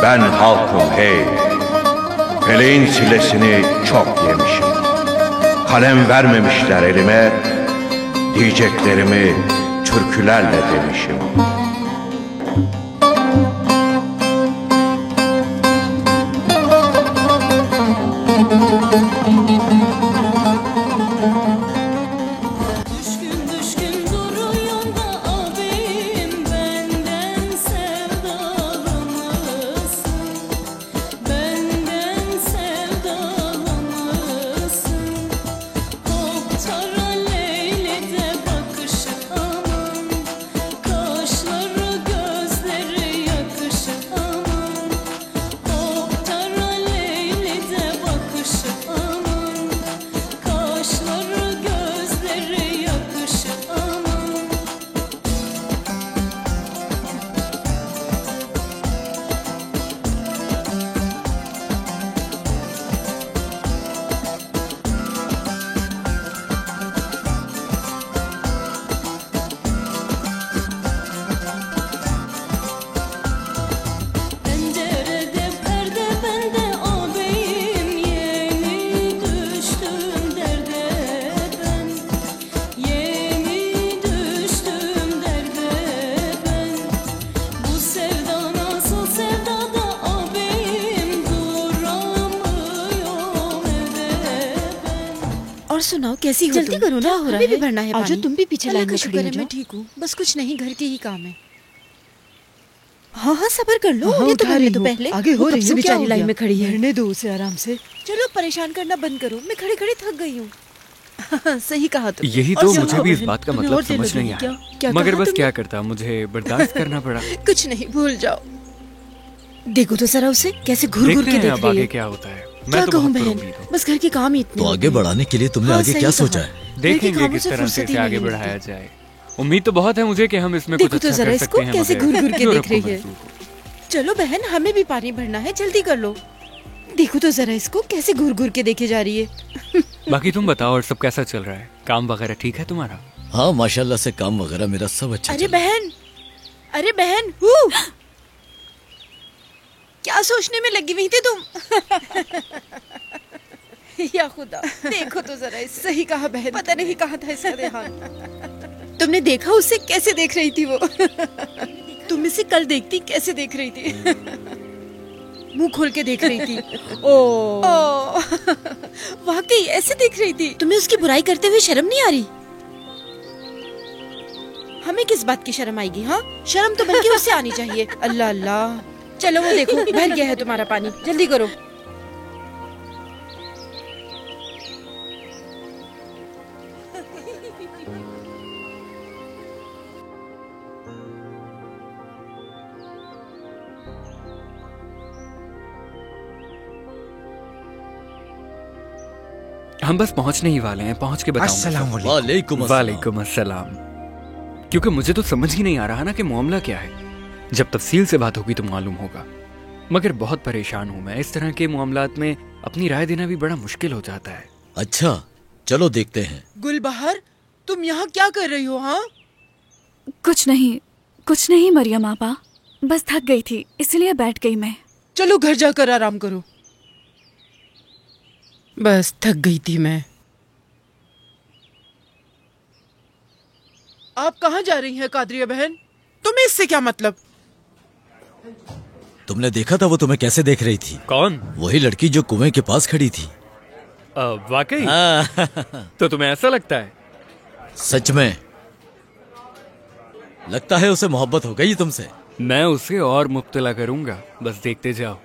Ben halkım hey, feleğin silesini çok yemişim. Kalem vermemişler elime, diyeceklerimi türkülerle demişim. और सुनाओ कैसी हो? जल्दी करो ना, हो रहा हमें भी है? भरना है पानी। आजो तुम भी पीछे लाइन में खड़ी हो जाओ। मैं ठीक हूँ, बस कुछ नहीं, घर के ही काम है। हाँ हाँ सबर कर लो, ये तो करने दो पहले। आगे हो रही है, बेचारी लाइन में खड़ी है। भरने दो उसे आराम से। चलो परेशान करना बंद करो, मैं खड़ी खड़ी थक गई हूँ। सही कहा तुमने। यही तो मुझे भी इस बात का मतलब समझ नहीं आया, मगर बस क्या करता, मुझे बर्दाश्त करना पड़ा। कुछ नहीं, भूल जाओ। देखो तो जरा उसे कैसे घूर घूर के देख रही है। आगे क्या होता है। क्या कहूँ बहन, बस घर के काम ही इतने। तो आगे बढ़ाने के लिए तुमने आगे क्या सोचा है? देखेंगे किस तरह से इसे आगे बढ़ाया जाए। उम्मीद तो बहुत है मुझे कि हम इसमें कुछ अच्छा कर सकते हैं। कैसे घूर घूर के देख रही है। चलो बहन, हमें भी पानी भरना है, जल्दी कर लो। देखो तो जरा इसको कैसे घूर घूर के देखे जा रही है। बाकी तुम बताओ, और सब कैसा चल रहा है? काम वगैरह ठीक है तुम्हारा? हाँ माशाल्लाह से काम वगैरह मेरा सब अच्छा। अरे बहन, अरे बहन, क्या सोचने में लगी हुई थी तुम? या खुदा, देखो तो जरा इसे। सही कहा बहन, पता नहीं कहाँ था इसका ध्यान। तुमने देखा उसे कैसे देख रही थी वो? तुम इसे कल देखती कैसे देख रही थी? मुंह खोल के देख रही थी। ओ, वाकई ऐसे देख रही थी। तुम्हें उसकी बुराई करते हुए शर्म नहीं आ रही? हमें किस बात की शर्म आएगी? हाँ, शर्म तो बल्कि उससे आनी चाहिए। अल्लाह अल्लाह। चलो वो देखो, भर गया है तुम्हारा पानी, जल्दी करो। हम बस पहुंचने ही वाले हैं, पहुंच के बताऊंगा। वालेकुम अस्सलाम। क्योंकि मुझे तो समझ ही नहीं आ रहा ना कि मामला क्या है। जब तफसील से बात होगी तो मालूम होगा, मगर बहुत परेशान हूँ मैं। इस तरह के मामलात में अपनी राय देना भी बड़ा मुश्किल हो जाता है। अच्छा चलो देखते हैं। गुलबहार, तुम यहाँ क्या कर रही हो? हाँ, कुछ नहीं मरियम आपा, बस थक गई थी इसलिए बैठ गई मैं। चलो घर जाकर आराम करो। बस थक गई थी मैं। आप कहाँ जा रही हैं कादरिया बहन? तुम्हें इससे क्या मतलब? तुमने देखा था वो तुम्हें कैसे देख रही थी? कौन? वही लड़की जो कुएं के पास खड़ी थी। वाकई? तो तुम्हें ऐसा लगता है? सच में लगता है उसे मोहब्बत हो गई तुमसे। मैं उसे और मुब्तला करूंगा, बस देखते जाओ।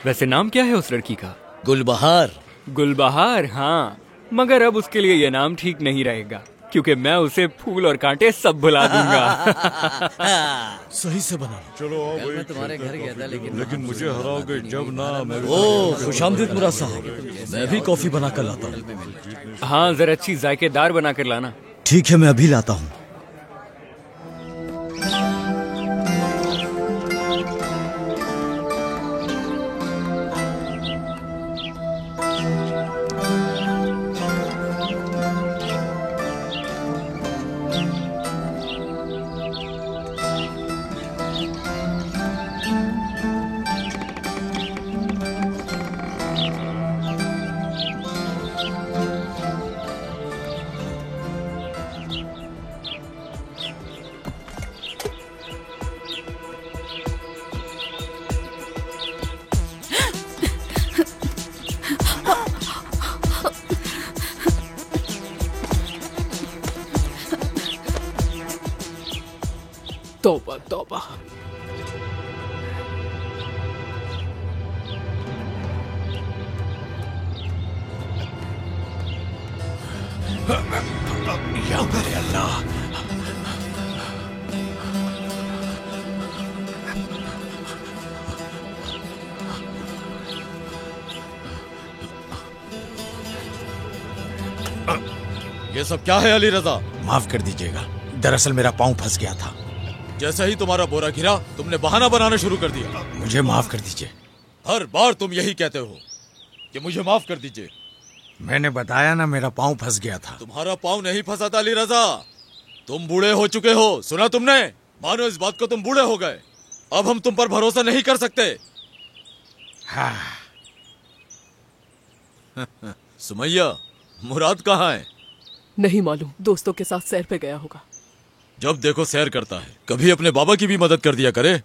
वैसे नाम क्या है उस लड़की का? गुलबहार। गुलबहार? हाँ, मगर अब उसके लिए यह नाम ठीक नहीं रहेगा, क्योंकि मैं उसे फूल और कांटे सब भुला दूंगा। सही से बना। चलो मैं तुम्हारे घर गया था लेकिन मुझे हराओगे जब ना। ओ खुशामदीद मुराद साहब, मैं भी कॉफी बना कर लाता हूँ। हाँ, जरा अच्छी जायकेदार बना कर लाना। ठीक है, मैं अभी लाता हूँ। तौबा तौबा। या मेरे अल्लाह, ये सब क्या है अली रजा? माफ कर दीजिएगा, दरअसल मेरा पाँव फंस गया था। जैसे ही तुम्हारा बोरा गिरा तुमने बहाना बनाना शुरू कर दिया। मुझे माफ कर दीजिए। हर बार तुम यही कहते हो कि मुझे माफ कर दीजिए। मैंने बताया ना, मेरा पाँव फंस गया था। तुम्हारा पाँव नहीं फंसा था अली रजा, तुम बूढ़े हो चुके हो। सुना तुमने? मानो इस बात को तुम बूढ़े हो गए, अब हम तुम पर भरोसा नहीं कर सकते। हाँ। सुमैया, मुराद कहाँ है? नहीं मालूम, दोस्तों के साथ सैर पे गया होगा। जब देखो सैर करता है, कभी अपने बाबा की भी मदद कर दिया करे।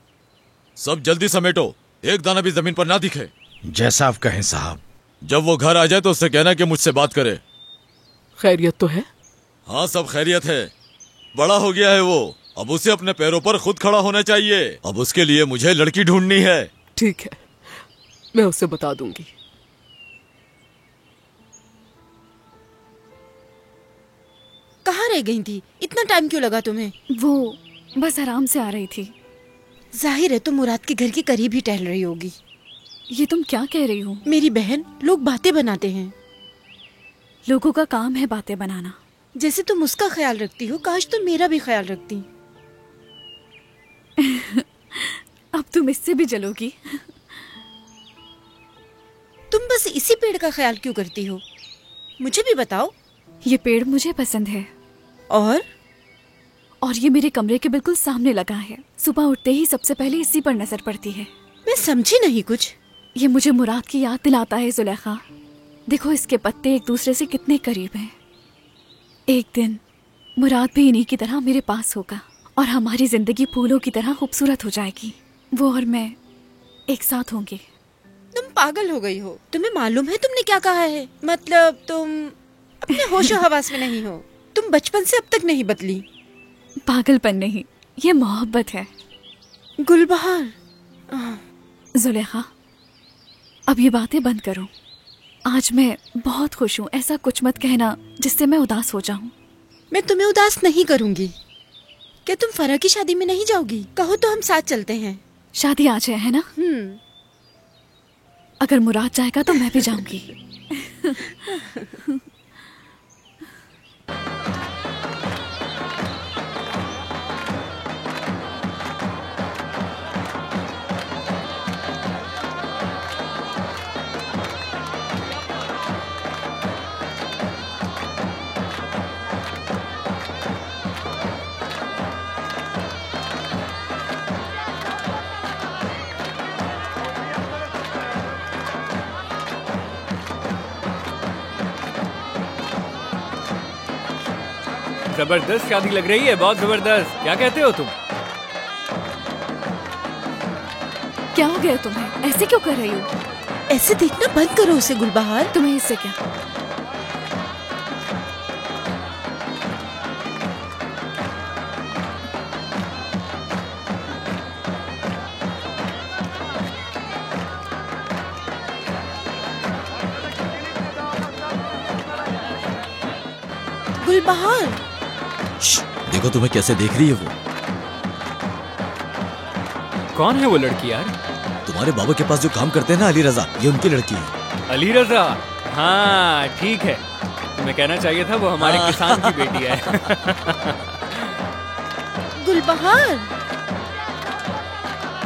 सब जल्दी समेटो, एक दाना भी जमीन पर ना दिखे। जैसा आप कहें साहब। जब वो घर आ जाए तो उससे कहना कि मुझसे बात करे। खैरियत तो है? हाँ, सब खैरियत है। बड़ा हो गया है वो, अब उसे अपने पैरों पर खुद खड़ा होना चाहिए। अब उसके लिए मुझे लड़की ढूंढनी है। ठीक है, मैं उसे बता दूंगी। कहाँ रह गई थी? इतना टाइम क्यों लगा तुम्हें? वो बस आराम से आ रही थी। जाहिर है तुम मुराद के घर के करीब ही टहल रही होगी। ये तुम क्या कह रही हो? मेरी बहन, लोग बातें बनाते हैं। लोगों का काम है बातें बनाना। जैसे तुम उसका ख्याल रखती हो, काश तुम मेरा भी ख्याल रखती। अब तुम इससे भी जलोगी। तुम बस इसी पेड़ का ख्याल क्यों करती हो? मुझे भी बताओ। ये पेड़ मुझे पसंद है। और ये मेरे कमरे के बिल्कुल सामने लगा है। सुबह उठते ही सबसे पहले इसी पर नजर पड़ती है। मैं समझी नहीं कुछ। ये मुझे मुराद की याद दिलाता है जुलेखा। देखो इसके पत्ते एक दूसरे से कितने करीब हैं। एक दिन मुराद भी इन्हीं की तरह मेरे पास होगा और हमारी जिंदगी फूलों की तरह खूबसूरत हो जाएगी। वो और मैं एक साथ होंगे। तुम पागल हो गई हो। तुम्हें मालूम है तुमने क्या कहा है? मतलब तुम अपने होशो हवास में नहीं हो। तुम बचपन से अब तक नहीं बदली। पागलपन नहीं, ये मोहब्बत है। गुलबहार। जुलेखा, अब ये बातें बंद करो। आज मैं बहुत खुश हूँ। ऐसा कुछ मत कहना जिससे मैं उदास हो जाऊं। मैं तुम्हें उदास नहीं करूंगी। क्या तुम फरा की शादी में नहीं जाओगी? कहो तो हम साथ चलते हैं। शादी आज है ना? अगर मुराद जाएगा तो मैं भी जाऊंगी। जबरदस्त शादी लग रही है, बहुत जबरदस्त। क्या कहते हो तुम? क्या हो गया तुम्हें? ऐसे क्यों कर रही हो? ऐसे देखना बंद करो उसे गुलबहार। तुम्हें इससे क्या? गुलबहार, देखो तुम्हें कैसे देख रही है वो। कौन है वो लड़की यार? तुम्हारे बाबा के पास जो काम करते हैं ना, अली रजा, ये उनकी लड़की है। अली रजा? हाँ ठीक है, तुम्हें कहना चाहिए था वो हमारे किसान की बेटी है। गुलबहार।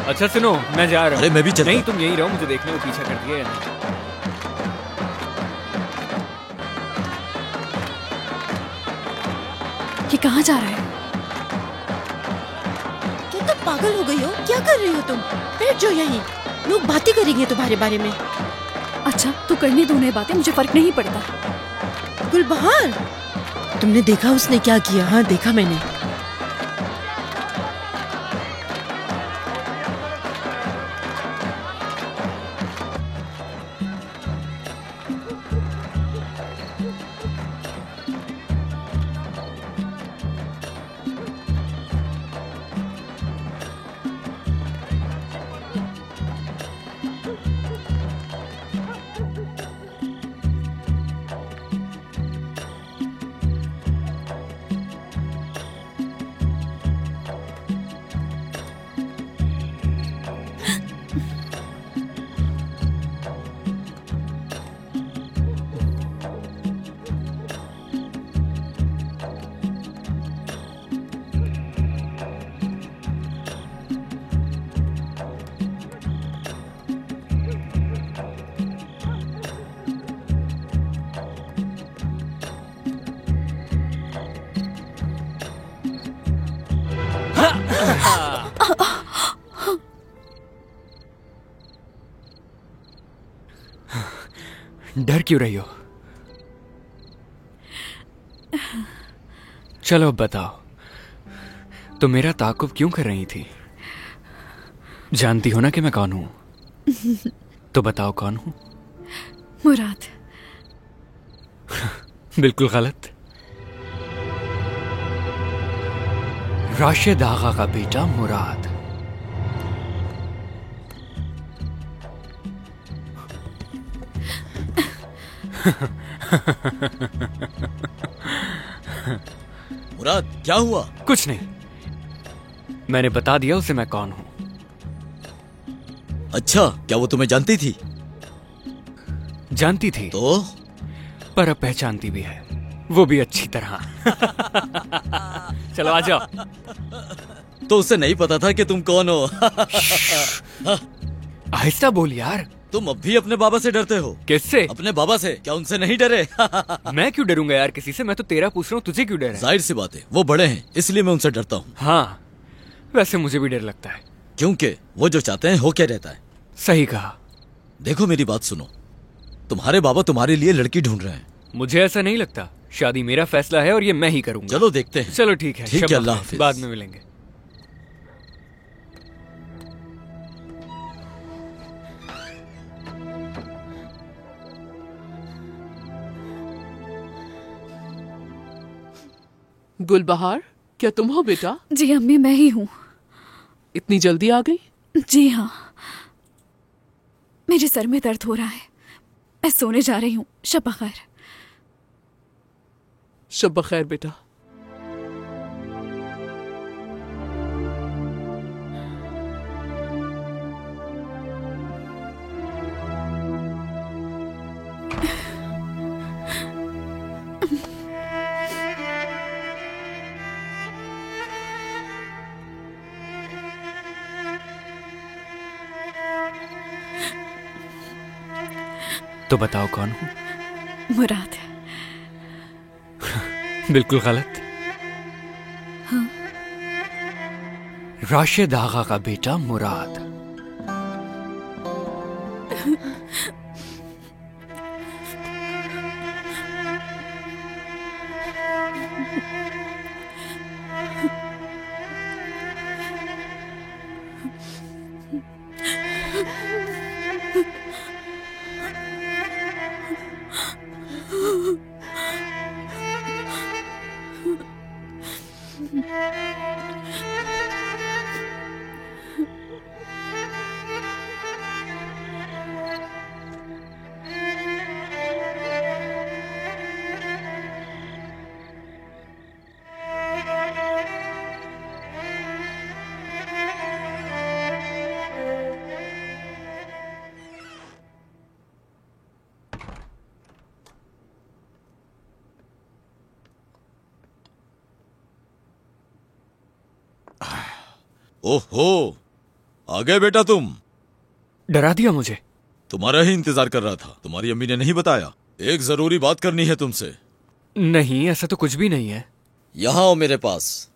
अच्छा सुनो, मैं जा रहा हूँ। अरे मैं भी चलता। नहीं तुम यहीं रहो, मुझे देखने को पीछा कर दिया है। ये कहाँ जा रहा है? क्या तुम पागल हो गई हो? क्या कर रही हो तुम? बैठ जाओ यहीं, लोग बातें करेंगे तुम्हारे बारे में। अच्छा तो करने दो उन्हें बातें, मुझे फर्क नहीं पड़ता। गुलबहार, तुमने देखा उसने क्या किया? हाँ देखा मैंने। डर क्यों रही हो? चलो अब बताओ, तो मेरा ताकुब क्यों कर रही थी? जानती हो ना कि मैं कौन हूं। तो बताओ कौन हूं? मुराद। बिल्कुल गलत। राशिद आगा का बेटा मुराद। मुराद, क्या हुआ? कुछ नहीं, मैंने बता दिया उसे मैं कौन हूं। अच्छा, क्या वो तुम्हें जानती थी? जानती थी तो? पर अब पहचानती भी है, वो भी अच्छी तरह। चलो आ जाओ। तो उसे नहीं पता था कि तुम कौन हो। आहिस्ता बोल यार। तुम अब भी अपने बाबा से डरते हो? किससे? अपने बाबा से। क्या उनसे नहीं डरे? मैं क्यों डरूंगा यार किसी से? मैं तो तेरा पूछ रहा हूँ, तुझे क्यों डर है? जाहिर सी बात है, वो बड़े हैं, इसलिए मैं उनसे डरता हूँ। हाँ, वैसे मुझे भी डर लगता है, क्योंकि वो जो चाहते हैं हो क्या रहता है। सही कहा। देखो मेरी बात सुनो, तुम्हारे बाबा तुम्हारे लिए लड़की ढूंढ रहे हैं। मुझे ऐसा नहीं लगता, शादी मेरा फैसला है और ये मैं ही करूंगा। चलो देखते हैं। चलो ठीक है। ठीक है, अल्लाह हाफिज। बाद में मिलेंगे। गुलबहार, क्या तुम हो बेटा? जी अम्मी, मैं ही हूँ। इतनी जल्दी आ गई? जी हाँ, मेरे सर में दर्द हो रहा है, मैं सोने जा रही हूँ। शब खैर। शब खैर बेटा। तो बताओ कौन हूं? मुराद। बिल्कुल गलत। हाँ? राशिद आगा का बेटा मुराद। ओहो, आ गए बेटा तुम। डरा दिया मुझे। तुम्हारा ही इंतजार कर रहा था। तुम्हारी अम्मी ने नहीं बताया? एक जरूरी बात करनी है तुमसे। नहीं, ऐसा तो कुछ भी नहीं है। यहां आओ मेरे पास।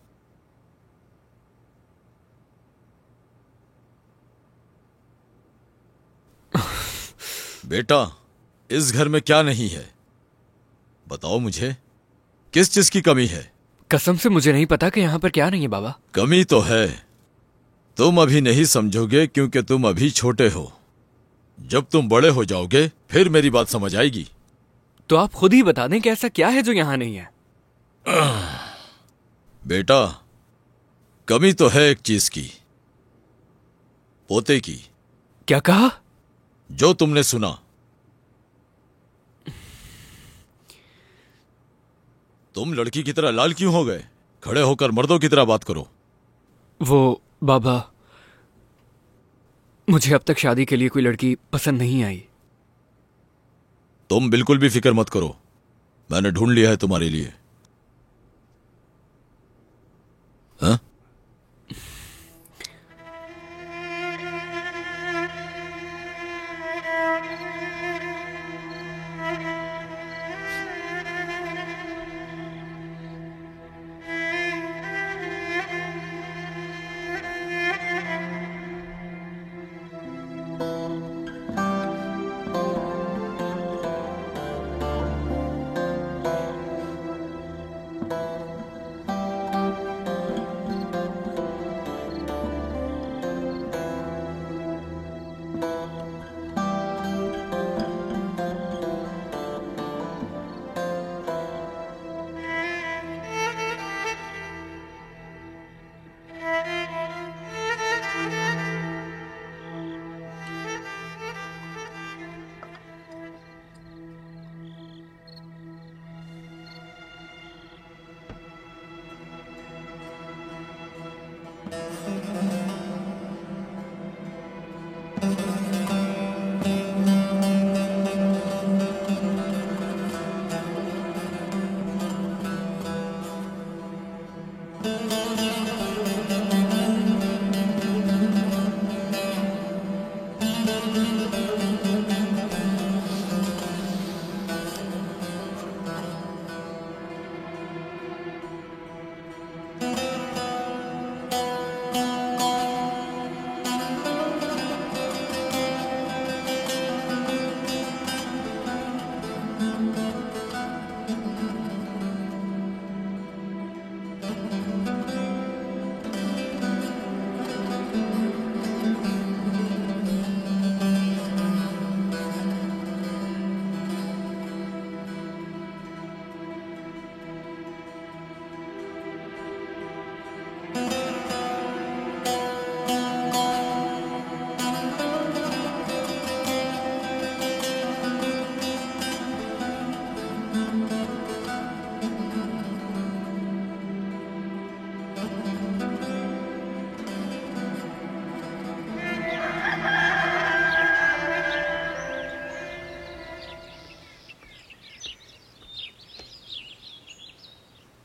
बेटा, इस घर में क्या नहीं है? बताओ मुझे, किस चीज की कमी है? कसम से मुझे नहीं पता कि यहाँ पर क्या नहीं है बाबा। कमी तो है, तुम अभी नहीं समझोगे क्योंकि तुम अभी छोटे हो। जब तुम बड़े हो जाओगे फिर मेरी बात समझ आएगी। तो आप खुद ही बता दें कि ऐसा क्या है जो यहाँ नहीं है। बेटा, कमी तो है एक चीज की, पोते की। क्या कहा? जो तुमने सुना। तुम लड़की की तरह लाल क्यों हो गए? खड़े होकर मर्दों की तरह बात करो। वो बाबा, मुझे अब तक शादी के लिए कोई लड़की पसंद नहीं आई। तुम बिल्कुल भी फिक्र मत करो, मैंने ढूंढ लिया है तुम्हारे लिए। हाँ?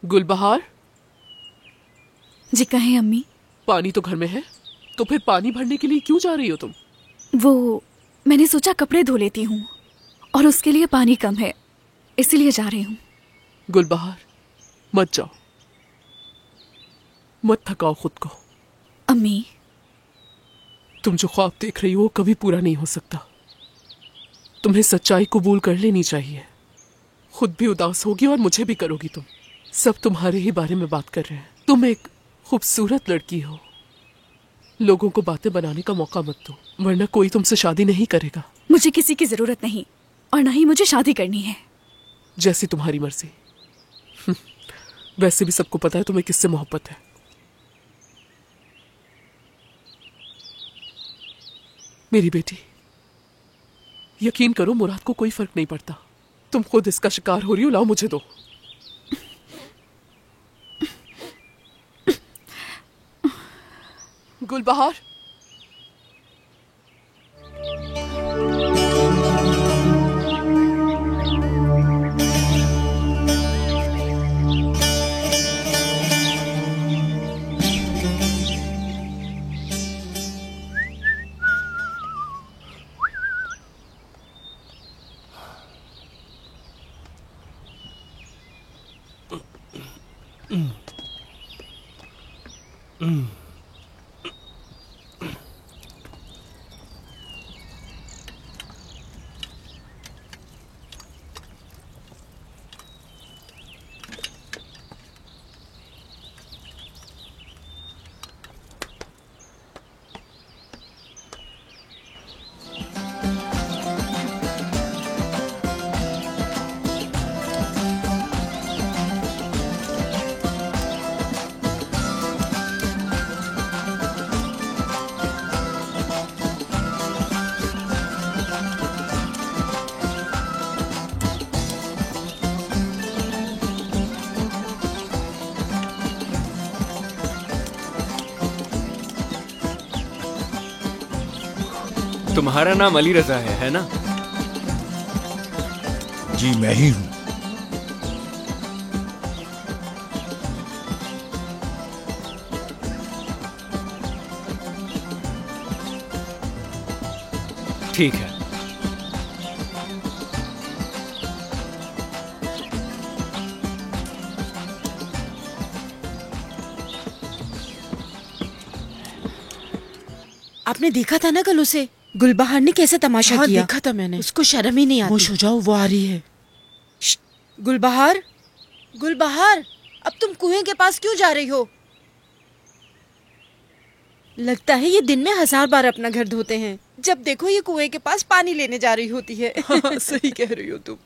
गुलबहार। जी कहें अम्मी। पानी तो घर में है, तो फिर पानी भरने के लिए क्यों जा रही हो तुम? वो मैंने सोचा कपड़े धो लेती हूँ और उसके लिए पानी कम है, इसीलिए जा रही हूँ। गुलबहार मत जाओ, मत थकाओ खुद को। अम्मी तुम जो ख्वाब देख रही हो कभी पूरा नहीं हो सकता। तुम्हें सच्चाई कबूल कर लेनी चाहिए। खुद भी उदास होगी और मुझे भी करोगी तुम। सब तुम्हारे ही बारे में बात कर रहे हैं। तुम एक खूबसूरत लड़की हो। लोगों को बातें बनाने का मौका मत दो, वरना कोई तुमसे शादी नहीं करेगा। मुझे किसी की जरूरत नहीं और ना ही मुझे शादी करनी है। जैसी तुम्हारी मर्जी। वैसे भी सबको पता है तुम्हें किससे मोहब्बत है। मेरी बेटी, यकीन करो मुराद को कोई फर्क नहीं पड़ता। तुम खुद इसका शिकार हो रही हो। लाओ मुझे दो। गुलबहार तुम्हारा नाम अली रजा है ना? जी मैं ही हूं। ठीक है। आपने देखा था ना कल उसे? गुलबहार ने कैसे तमाशा किया? देखा था मैंने। उसको शर्म ही नहीं आती। होश हो जाओ, वो आ रही है। गुलबहार, गुलबहार, अब तुम कुएं के पास क्यों जा रही हो? लगता है ये दिन में 1000 बार अपना घर धोते हैं। जब देखो ये कुएं के पास पानी लेने जा रही होती है। हाँ, सही कह रही हो तुम।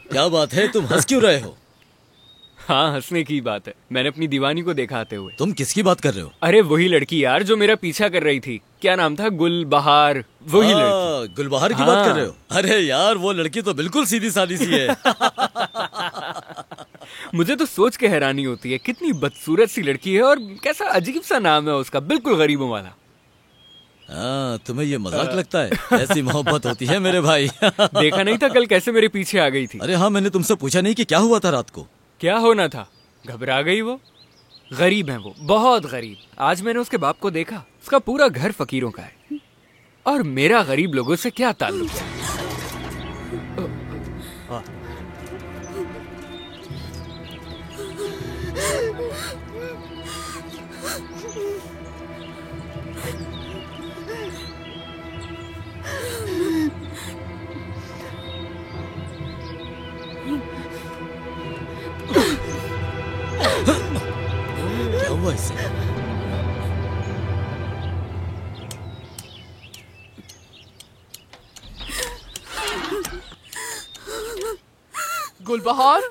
क्या बात है, तुम हंस क्यों रहे हो? हाँ, हंसने की बात है। मैंने अपनी दीवानी को देखा आते हुए। तुम किसकी बात कर रहे हो? अरे वही लड़की यार जो मेरा पीछा कर रही थी। क्या नाम था? गुलबहार। वही लड़की। गुलबहार की बात कर रहे हो? अरे यार, वो लड़की तो बिल्कुल सीधी सादी सी है। मुझे तो सोच के हैरानी होती है, कितनी बदसूरत सी लड़की है और कैसा अजीब सा नाम है उसका, बिल्कुल गरीबों वाला। तुम्हें ये मजाक लगता है? ऐसी मोहब्बत होती है मेरे भाई। देखा नहीं था कल कैसे मेरे पीछे आ गई थी? अरे हाँ, मैंने तुमसे पूछा नहीं कि क्या हुआ था रात को? क्या होना था? घबरा गई वो। गरीब है वो, बहुत गरीब। आज मैंने उसके बाप को देखा, उसका पूरा घर फकीरों का है। और मेरा गरीब लोगों से क्या ताल्लुक है? क्या हुआ इससे? गुलबहार,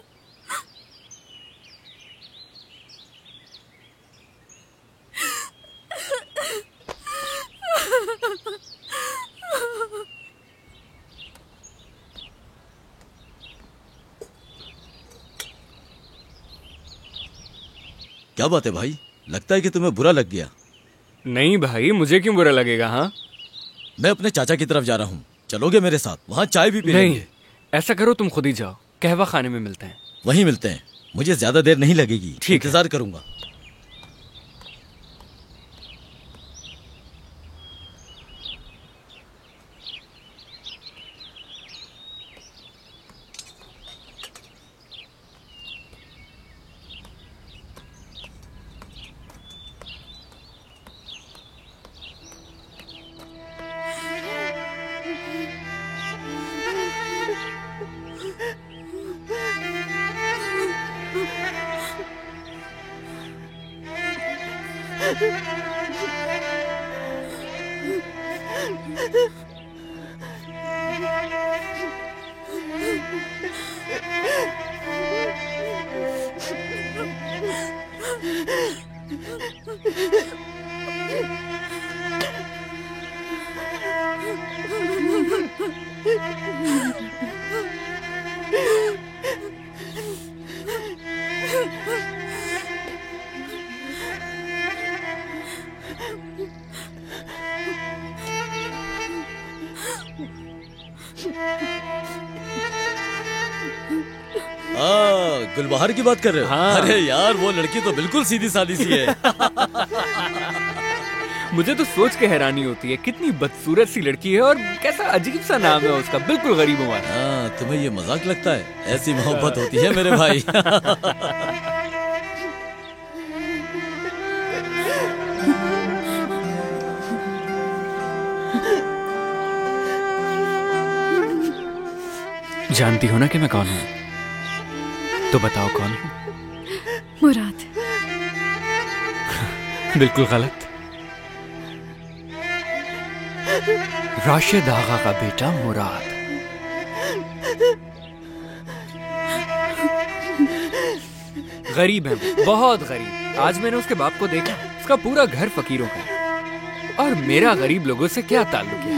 क्या बात है भाई? लगता है कि तुम्हें बुरा लग गया। नहीं भाई, मुझे क्यों बुरा लगेगा? हाँ, मैं अपने चाचा की तरफ जा रहा हूँ, चलोगे मेरे साथ? वहाँ चाय भी पी लेंगे। ऐसा करो, तुम खुद ही जाओ, कहवा खाने में मिलते हैं। वहीं मिलते हैं, मुझे ज्यादा देर नहीं लगेगी। ठीक, इंतजार करूंगा। गुलबहार की बात कर रहे हो? हाँ। अरे यार, वो लड़की तो बिल्कुल सीधी सादी सी है। मुझे तो सोच के हैरानी होती है, कितनी बदसूरत सी लड़की है और कैसा अजीब सा नाम है उसका, बिल्कुल गरीबों वाला। तुम्हें ये मजाक लगता है? ऐसी मोहब्बत होती है मेरे भाई। जानती हो ना कि मैं कौन हूँ? तो बताओ कौन हूँ? मुराद। बिल्कुल गलत। राशिद आगा का बेटा मुराद। गरीब है वो, बहुत गरीब। आज मैंने उसके बाप को देखा, उसका पूरा घर फकीरों का है। और मेरा गरीब लोगों से क्या ताल्लुक है?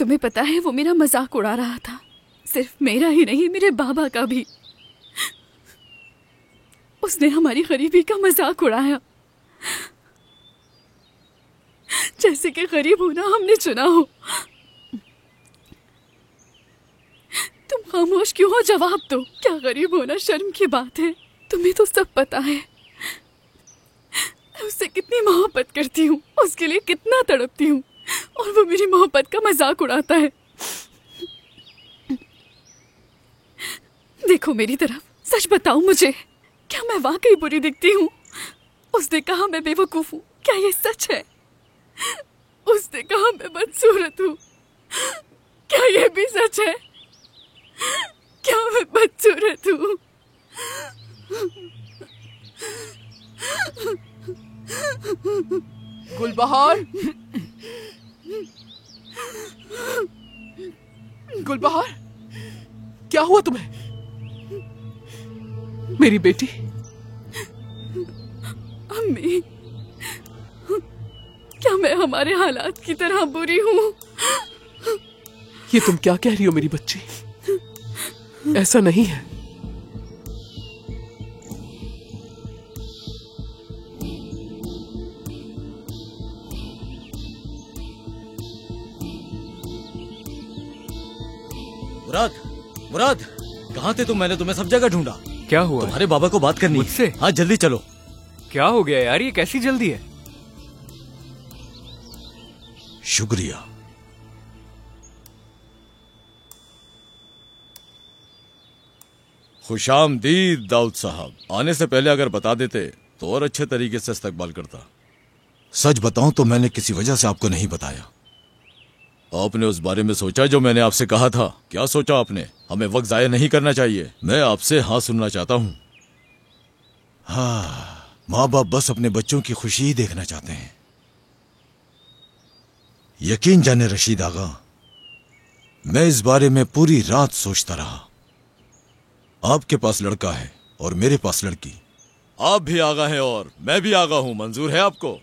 तुम्हें पता है वो मेरा मजाक उड़ा रहा था, सिर्फ मेरा ही नहीं मेरे बाबा का भी। उसने हमारी गरीबी का मजाक उड़ाया, जैसे कि गरीब होना हमने चुना हो। तुम खामोश क्यों हो? जवाब दो। क्या गरीब होना शर्म की बात है? तुम्हें तो सब पता है। मैं उससे कितनी मोहब्बत करती हूँ, उसके लिए कितना तड़पती हूँ, और वो मेरी मोहब्बत का मजाक उड़ाता है। देखो मेरी तरफ, सच बताओ मुझे, क्या मैं वाकई बुरी दिखती हूँ? उसने कहा मैं बेवकूफ हूँ, क्या ये सच है? उसने कहा मैं बदसूरत हूँ, क्या ये भी सच है? क्या मैं बदसूरत हूँ? गुलबहार, गुलबहार, क्या हुआ तुम्हें? मेरी बेटी। अम्मी, क्या मैं हमारे हालात की तरह बुरी हूँ? ये तुम क्या कह रही हो मेरी बच्ची? ऐसा नहीं है। मुराद, मुराद, कहाँ थे तुम? मैंने तुम्हें सब जगह ढूंढा। क्या हुआ? तुम्हारे बाबा को बात करनी मुझसे? हाँ, जल्दी चलो। क्या हो गया यार, ये कैसी जल्दी है? शुक्रिया। खुशामदीद दाऊद साहब। आने से पहले अगर बता देते तो और अच्छे तरीके से इस्तकबाल करता। सच बताऊं तो मैंने किसी वजह से आपको नहीं बताया। आपने उस बारे में सोचा जो मैंने आपसे कहा था? क्या सोचा आपने? हमें वक्त जाया नहीं करना चाहिए। मैं आपसे हाँ सुनना चाहता हूं। हाँ, माँ बाप बस अपने बच्चों की खुशी ही देखना चाहते हैं। यकीन जाने रशीद आगा, मैं इस बारे में पूरी रात सोचता रहा। आपके पास लड़का है और मेरे पास लड़की। आप भी आगा हैं और मैं भी आगा हूं। मंजूर है आपको?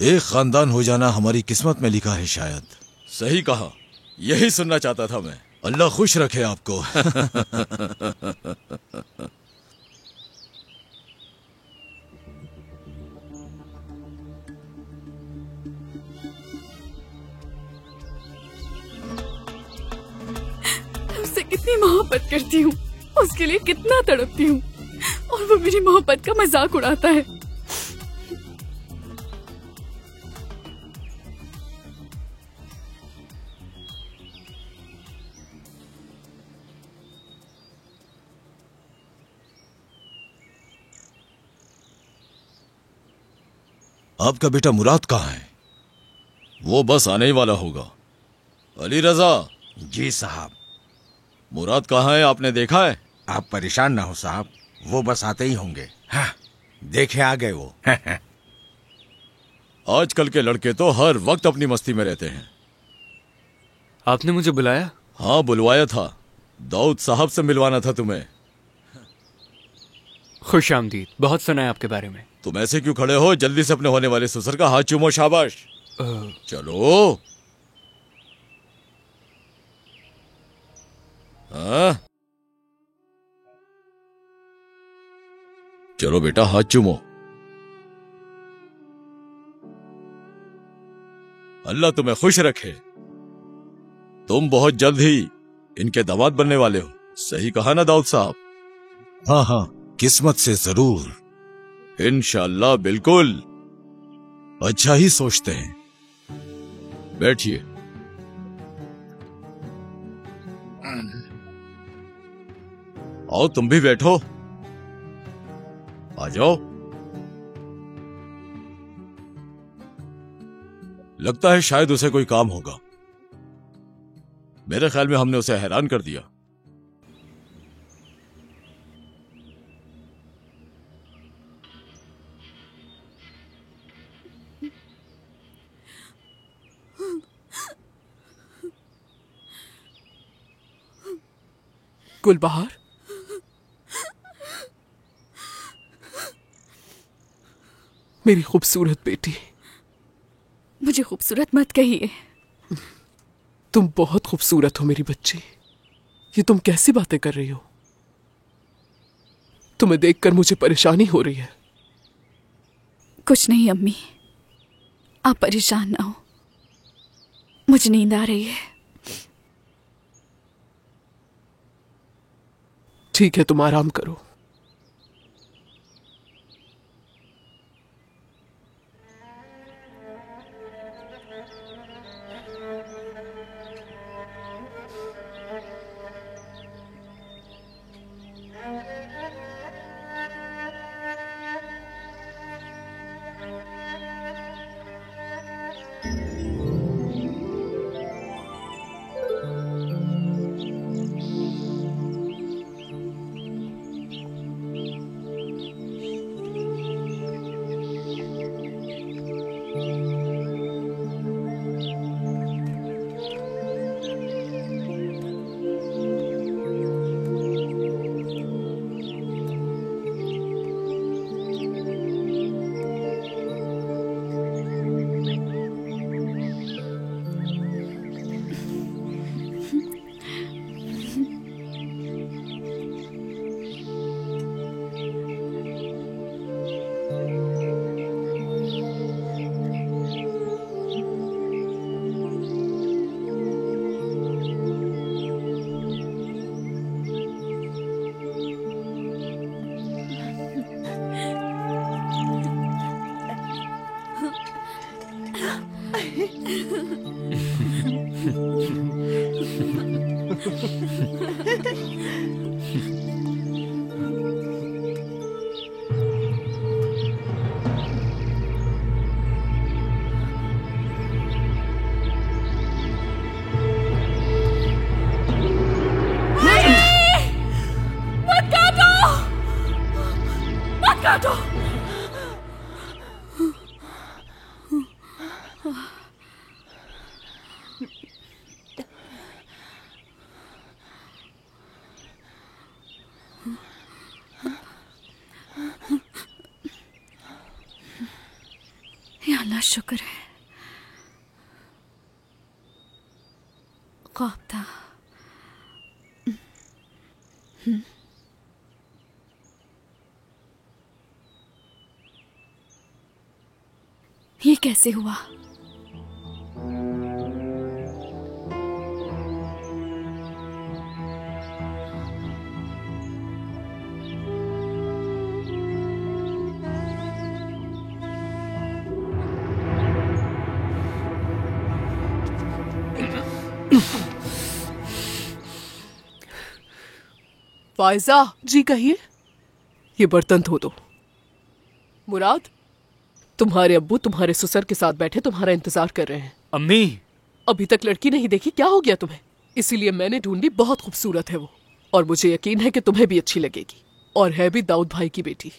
एक खानदान हो जाना हमारी किस्मत में लिखा है शायद। सही कहा, यही सुनना चाहता था मैं। अल्लाह खुश रखे आपको। उससे कितनी मोहब्बत करती हूँ, उसके लिए कितना तड़पती हूँ, और वो मेरी मोहब्बत का मजाक उड़ाता है। आपका बेटा मुराद कहाँ है? वो बस आने ही वाला होगा। अली रजा। जी साहब। मुराद कहाँ है, आपने देखा है? आप परेशान ना हो साहब, वो बस आते ही होंगे। हाँ, देखे आ गए वो। आजकल के लड़के तो हर वक्त अपनी मस्ती में रहते हैं। आपने मुझे बुलाया? हाँ, बुलवाया था। दाऊद साहब से मिलवाना था तुम्हें। खुशामदीद। बहुत सुना है आपके बारे में। तुम ऐसे क्यों खड़े हो? जल्दी से अपने होने वाले ससुर का हाथ चूमो। शाबाश। चलो। हाँ, चलो बेटा, हाथ चूमो। अल्लाह तुम्हें खुश रखे। तुम बहुत जल्द ही इनके दामाद बनने वाले हो। सही कहा ना दाऊद साहब? हाँ हाँ, किस्मत से जरूर। इंशाअल्लाह। बिल्कुल। अच्छा ही सोचते हैं। बैठिए। आओ, तुम भी बैठो। आ जाओ। लगता है शायद उसे कोई काम होगा। मेरे ख्याल में हमने उसे हैरान कर दिया। गुलबहार, मेरी खूबसूरत बेटी। मुझे खूबसूरत मत कहिए। तुम बहुत खूबसूरत हो मेरी बच्ची। ये तुम कैसी बातें कर रही हो? तुम्हें देखकर मुझे परेशानी हो रही है। कुछ नहीं अम्मी, आप परेशान ना हो, मुझे नींद आ रही है। ठीक है, तुम आराम करो। या अल्लाह, शुक्र है, ख्वाब था। ये कैसे हुआ? फायजा जी, कहिए। ये बर्तन धो दो। मुराद, तुम्हारे अब्बू तुम्हारे ससुर के साथ बैठे तुम्हारा इंतजार कर रहे हैं। अम्मी, अभी तक लड़की नहीं देखी, क्या हो गया तुम्हें? इसीलिए मैंने ढूंढी, बहुत खूबसूरत है वो, और मुझे यकीन है कि तुम्हें भी अच्छी लगेगी, और है भी दाऊद भाई की बेटी,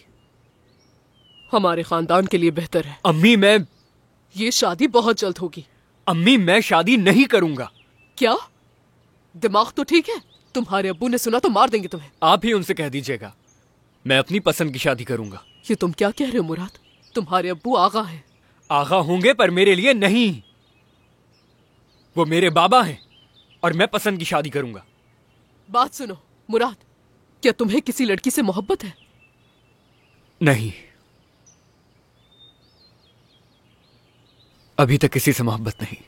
हमारे खानदान के लिए बेहतर है। अम्मी, मैं ये शादी बहुत जल्द होगी। अम्मी, मैं शादी नहीं करूंगा। क्या दिमाग तो ठीक है? तुम्हारे अब्बू ने सुना तो मार देंगे तुम्हें। आप ही उनसे कह दीजिएगा, मैं अपनी पसंद की शादी करूंगा। ये तुम क्या कह रहे हो मुराद? तुम्हारे अब्बू आगा हैं। आगा होंगे पर मेरे लिए नहीं, वो मेरे बाबा हैं, और मैं पसंद की शादी करूंगा। बात सुनो मुराद, क्या तुम्हें किसी लड़की से मोहब्बत है? नहीं, अभी तक किसी से मोहब्बत नहीं।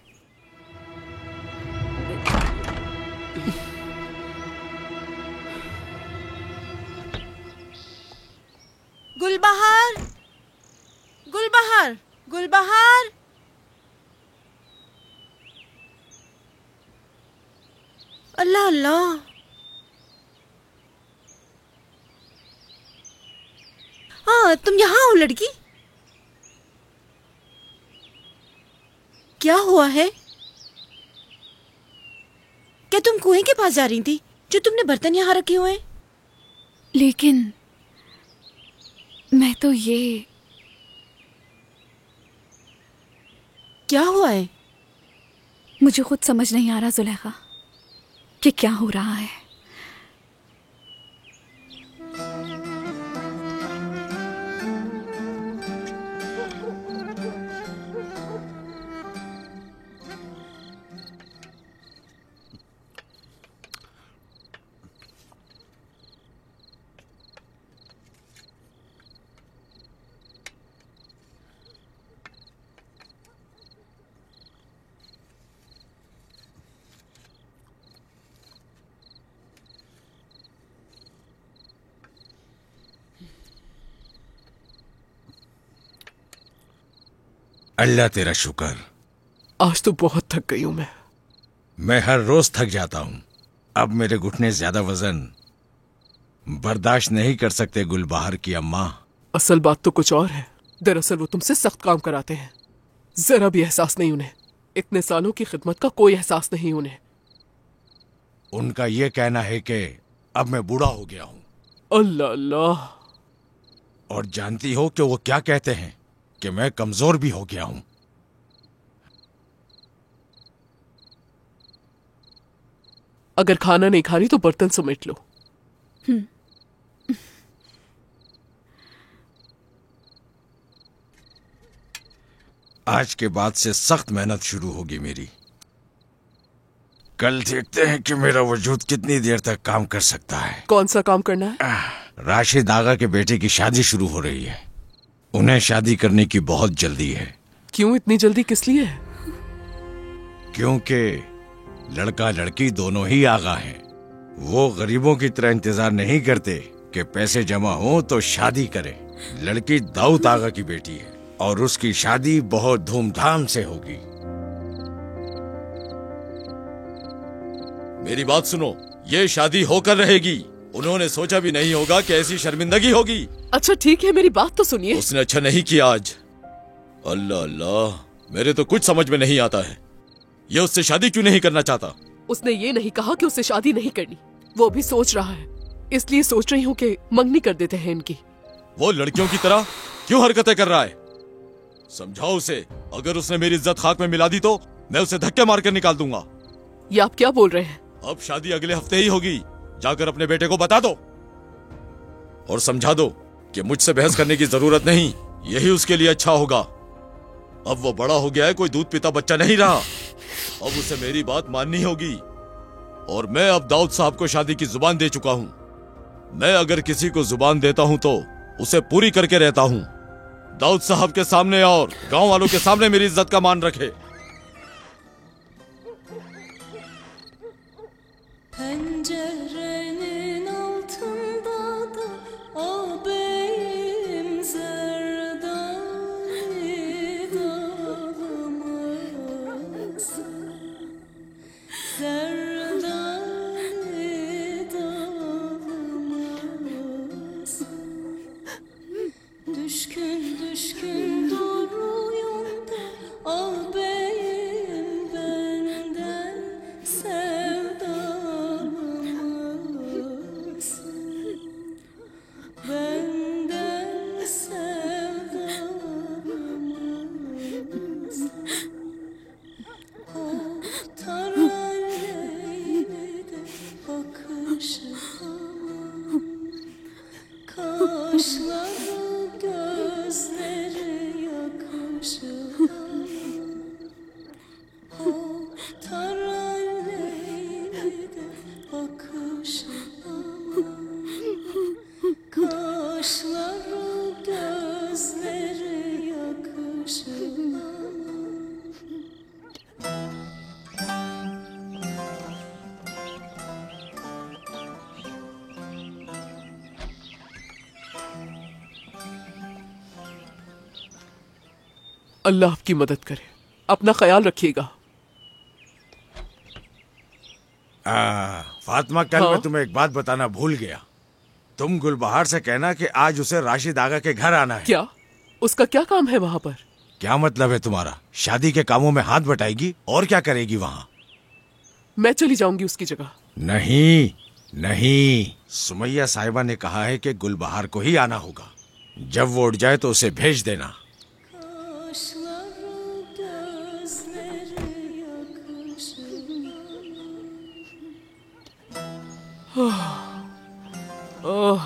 गुलबहार, गुलबहार, गुलबहार। अल्लाह अल्लाह, हाँ तुम यहाँ हो लड़की? क्या हुआ है? क्या तुम कुएं के पास जा रही थी जो तुमने बर्तन यहाँ रखे हुए हैं? लेकिन मैं तो ये... क्या हुआ है? मुझे खुद समझ नहीं आ रहा जुलेखा कि क्या हो रहा है। अल्लाह तेरा शुक्र। आज तो बहुत थक गई हूं मैं हर रोज थक जाता हूं। अब मेरे घुटने ज्यादा वजन बर्दाश्त नहीं कर सकते गुलबहार की अम्मा। असल बात तो कुछ और है। दरअसल वो तुमसे सख्त काम कराते हैं। जरा भी एहसास नहीं उन्हें। इतने सालों की खिदमत का कोई एहसास नहीं उन्हें। उनका ये कहना है कि अब मैं बूढ़ा हो गया हूं। अल्लाह अल्लाह। और जानती हो कि वो क्या कहते हैं? कि मैं कमजोर भी हो गया हूं। अगर खाना नहीं खा रही तो बर्तन समेट लो। आज के बाद से सख्त मेहनत शुरू होगी मेरी। कल देखते हैं कि मेरा वजूद कितनी देर तक काम कर सकता है। कौन सा काम करना है? राशिद आगा के बेटे की शादी शुरू हो रही है। उन्हें शादी करने की बहुत जल्दी है। क्यों इतनी जल्दी, किस लिए? क्योंकि लड़का लड़की दोनों ही आगा हैं। वो गरीबों की तरह इंतजार नहीं करते कि पैसे जमा हो तो शादी करें। लड़की दाऊद आगा की बेटी है और उसकी शादी बहुत धूमधाम से होगी। मेरी बात सुनो, ये शादी होकर रहेगी। उन्होंने सोचा भी नहीं होगा कि ऐसी शर्मिंदगी होगी। अच्छा ठीक है, मेरी बात तो सुनिए। उसने अच्छा नहीं किया आज। अल्लाह अल्लाह, मेरे तो कुछ समझ में नहीं आता है। ये उससे शादी क्यों नहीं करना चाहता? उसने ये नहीं कहा कि उससे शादी नहीं करनी। वो भी सोच रहा है, इसलिए सोच रही हूँ कि मंगनी कर देते हैं इनकी। वो लड़कियों की तरह क्यों हरकतें कर रहा है? समझाओ उसे। अगर उसने मेरी इज्जत खाक में मिला दी तो मैं उसे धक्के मार कर निकाल दूंगा। ये आप क्या बोल रहे हैं? अब शादी अगले हफ्ते ही होगी। जाकर अपने बेटे को बता दो और समझा दो कि मुझसे बहस करने की जरूरत नहीं। यही उसके लिए अच्छा होगा। अब वो बड़ा हो गया है, कोई दूध पीता बच्चा नहीं रहा। अब उसे मेरी बात माननी होगी। और मैं अब दाऊद साहब को शादी की जुबान दे चुका हूं। मैं अगर किसी को जुबान देता हूं तो उसे पूरी करके रहता हूं। दाऊद साहब के सामने और गांव वालों के सामने मेरी इज्जत का मान रखे। Pencerenin altında da ağabeyim zerdali dağılmaz. Zerdali dağılmaz. Düşkün düşkün duruyor da ağabeyim benden sevdalımız. Benden sevdalımız. O taraleyde bakışı aman. Kaşları gözleri yakışır aman. O taraleyde bakışı aman. Kaşları gözleri yakışır aman. अल्लाह आपकी मदद करे। अपना ख्याल रखिएगा। फातिमा, कल हाँ? मैं तुम्हें एक बात बताना भूल गया। तुम गुलबहार से कहना कि आज उसे राशिद आगा के घर आना है। क्या? उसका क्या काम है वहाँ पर? क्या मतलब है तुम्हारा? शादी के कामों में हाथ बटाएगी और क्या करेगी वहाँ? मैं चली जाऊंगी उसकी जगह। नहीं नहीं, सुमैया साहिबा ने कहा है कि गुलबहार को ही आना होगा। जब वो उठ जाए तो उसे भेज देना। Kaşları gözleri yakışır ओह,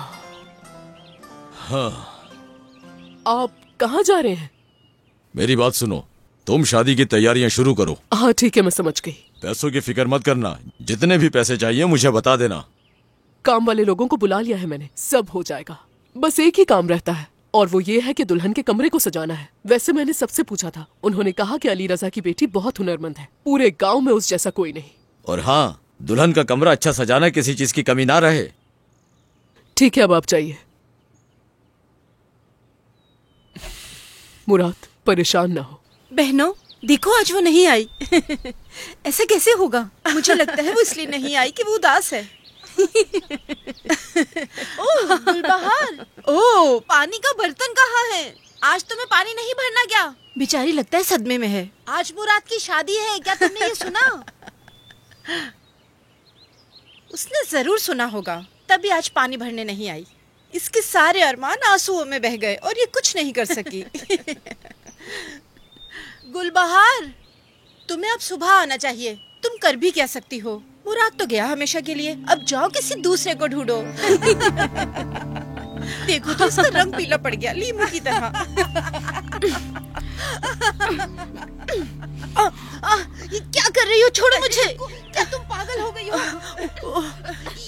आप कहाँ जा रहे हैं? मेरी बात सुनो, तुम शादी की तैयारियां शुरू करो। हाँ ठीक है, मैं समझ गई। पैसों की फिक्र मत करना। जितने भी पैसे चाहिए मुझे बता देना। काम वाले लोगों को बुला लिया है मैंने, सब हो जाएगा। बस एक ही काम रहता है और वो ये है कि दुल्हन के कमरे को सजाना है। वैसे मैंने सबसे पूछा था, उन्होंने कहा कि अली रजा की बेटी बहुत हुनरमंद है, पूरे गांव में उस जैसा कोई नहीं। और हाँ, दुल्हन का कमरा अच्छा सजाना, किसी चीज की कमी ना रहे। ठीक है, अब आप जाइए। मुराद, परेशान ना हो, बहनों देखो, आज वो नहीं आई। ऐसा कैसे होगा? मुझे लगता है वो इसलिए नहीं आई कि वो उदास है। ओह गुलबहार, ओह पानी का बर्तन कहाँ है? आज तुम्हें पानी नहीं भरना क्या? बेचारी लगता है सदमे में है। आज मुराद की शादी है, क्या तुमने ये सुना? उसने जरूर सुना होगा, तभी आज पानी भरने नहीं आई। इसके सारे अरमान आंसुओं में बह गए और ये कुछ नहीं कर सकी। गुलबहार, तुम्हें अब सुबह आना चाहिए। तुम कर भी क्या सकती हो? मुराद तो गया हमेशा के लिए, अब जाओ किसी दूसरे को ढूंढो। देखो तो इसका रंग पीला पड़ गया, लीमू की तरह। ये क्या कर रही हो? छोड़ो मुझे। क्या तुम पागल हो गई हो?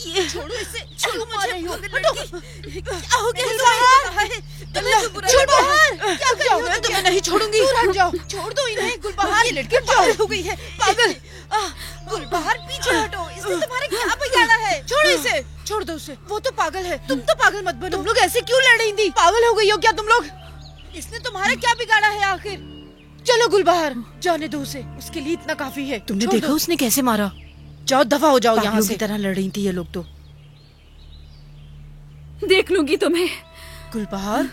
ये छोड़ो इसे, छोड़ो मुझे। क्या हो गया? गुलबहार, क्या कर रही हो? मैं तुम्हें नहीं छोड़ूंगी। दूर हट जाओ, छोड़ दो इन्हें। गुलबहार, ये लड़की पागल हो गई है, पागल। गुलबहार पीछे हटो, इसने तुम्हारे क्या बिगाड़ा है? छोड़ो इसे, छोड़ दो उसे। वो तो पागल है, तुम तो पागल मत बनो। तुम लोग ऐसे क्यों लड़ रही थी? पागल हो गई हो क्या तुम लोग? इसने तुम्हारा क्या बिगाड़ा है आखिर? चलो गुलबहार, जाने दो उसे, उसके लिए इतना काफी है। तुमने देखा उसने कैसे मारा? जाओ दफा हो जाओ यहाँ से। की तरह लड़ रही थी ये लोग तो। देख लूंगी तुम्हें। गुलबहार,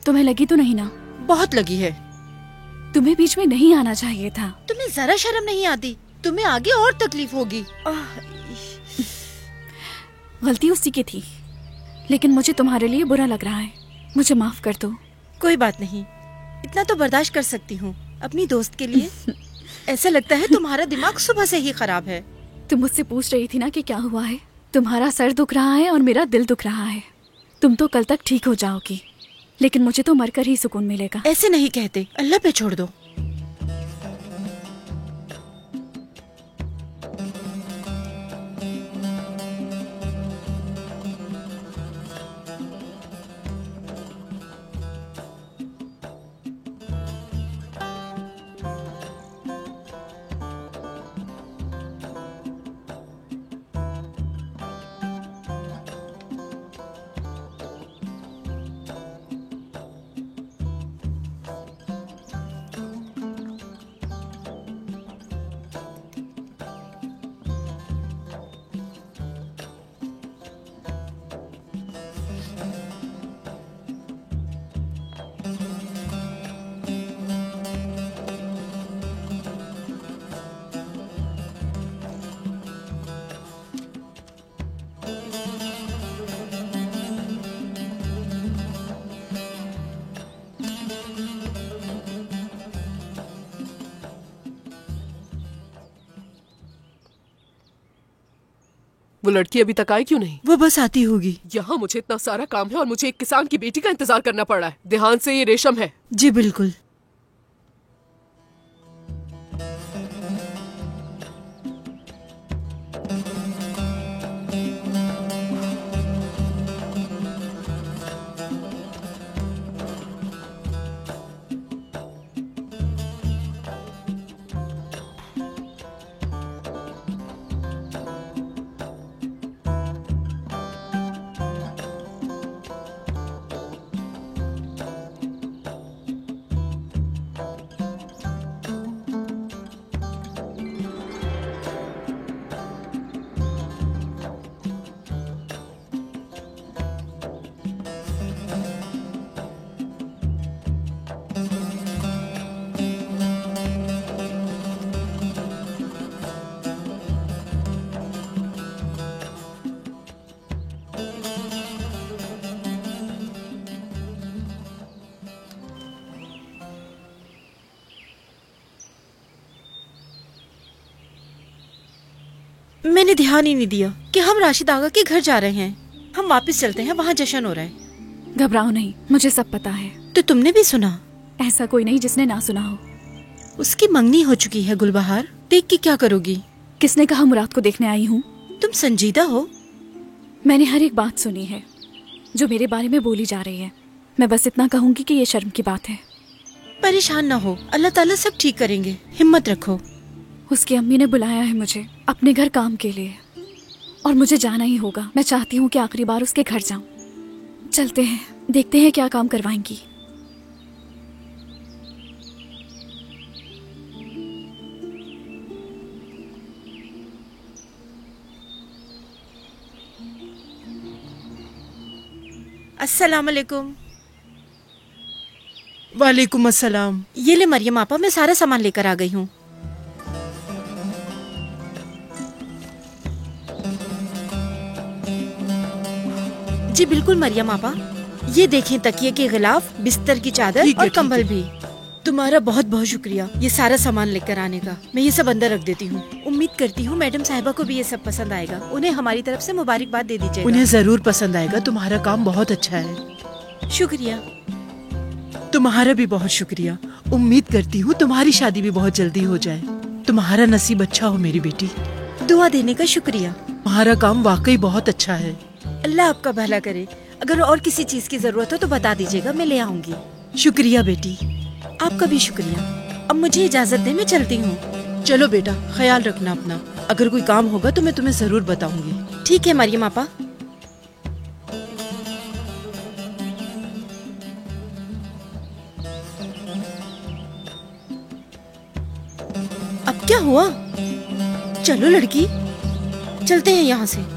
तुम्हें लगी तो नहीं ना? बहुत लगी है। तुम्हें बीच में नहीं आना चाहिए था। तुम्हें जरा शर्म नहीं आती? तुम्हें आगे और तकलीफ होगी। गलती उसी की थी, लेकिन मुझे तुम्हारे लिए बुरा लग रहा है। मुझे माफ कर दो। कोई बात नहीं, इतना तो बर्दाश्त कर सकती हूँ अपनी दोस्त के लिए। ऐसा लगता है तुम्हारा दिमाग सुबह से ही खराब है। तुम मुझसे पूछ रही थी ना कि क्या हुआ है। तुम्हारा सर दुख रहा है और मेरा दिल दुख रहा है। तुम तो कल तक ठीक हो जाओगी, लेकिन मुझे तो मरकर ही सुकून मिलेगा। ऐसे नहीं कहते, अल्लाह पे छोड़ दो। वो लड़की अभी तक आई क्यों नहीं? वो बस आती होगी। यहाँ मुझे इतना सारा काम है और मुझे एक किसान की बेटी का इंतजार करना पड़ रहा है। ध्यान से, ये रेशम है। जी बिल्कुल। मैंने ध्यान ही नहीं दिया कि हम राशिद आगा के घर जा रहे हैं। हम वापस चलते हैं, वहाँ जश्न हो रहा है। घबराओ नहीं, मुझे सब पता है। तो तुमने भी सुना? ऐसा कोई नहीं जिसने ना सुना हो। उसकी मंगनी हो चुकी है गुलबहार, देख के क्या करोगी? किसने कहा मुराद को देखने आई हूँ? तुम संजीदा हो। मैंने हर एक बात सुनी है जो मेरे बारे में बोली जा रही है। मैं बस इतना कहूंगी कि ये शर्म की बात है। परेशान ना हो, अल्लाह ताला सब ठीक करेंगे, हिम्मत रखो। उसकी अम्मी ने बुलाया है मुझे अपने घर काम के लिए। और मुझे जाना ही होगा। मैं चाहती हूँ कि आखिरी बार उसके घर जाऊं। चलते हैं, देखते हैं क्या काम करवाएंगी। अस्सलाम वालेकुम। वालेकुम अस्सलाम। ये ले मरियम आपा, मैं सारा सामान लेकर आ गई हूँ। जी बिल्कुल मरियम आपा, ये देखें तकिए के गिलाफ, बिस्तर की चादर और कंबल भी। तुम्हारा बहुत बहुत शुक्रिया ये सारा सामान लेकर आने का। मैं ये सब अंदर रख देती हूँ। उम्मीद करती हूँ मैडम साहिबा को भी ये सब पसंद आएगा। उन्हें हमारी तरफ से मुबारकबाद दे दीजिएगा। उन्हें जरूर पसंद आएगा। तुम्हारा काम बहुत अच्छा है। शुक्रिया। तुम्हारा भी बहुत शुक्रिया। उम्मीद करती हूँ तुम्हारी शादी भी बहुत जल्दी हो जाए। तुम्हारा नसीब अच्छा हो मेरी बेटी। दुआ देने का शुक्रिया। तुम्हारा काम वाकई बहुत अच्छा है। अल्लाह आपका भला करे। अगर और किसी चीज की जरूरत हो तो बता दीजिएगा, मैं ले आऊंगी। शुक्रिया बेटी। आपका भी शुक्रिया। अब मुझे इजाजत दे, मैं चलती हूँ। चलो बेटा, ख्याल रखना अपना। अगर कोई काम होगा तो मैं तुम्हें जरूर बताऊंगी। ठीक है मरियम आपा। अब क्या हुआ? चलो लड़की, चलते हैं यहाँ से।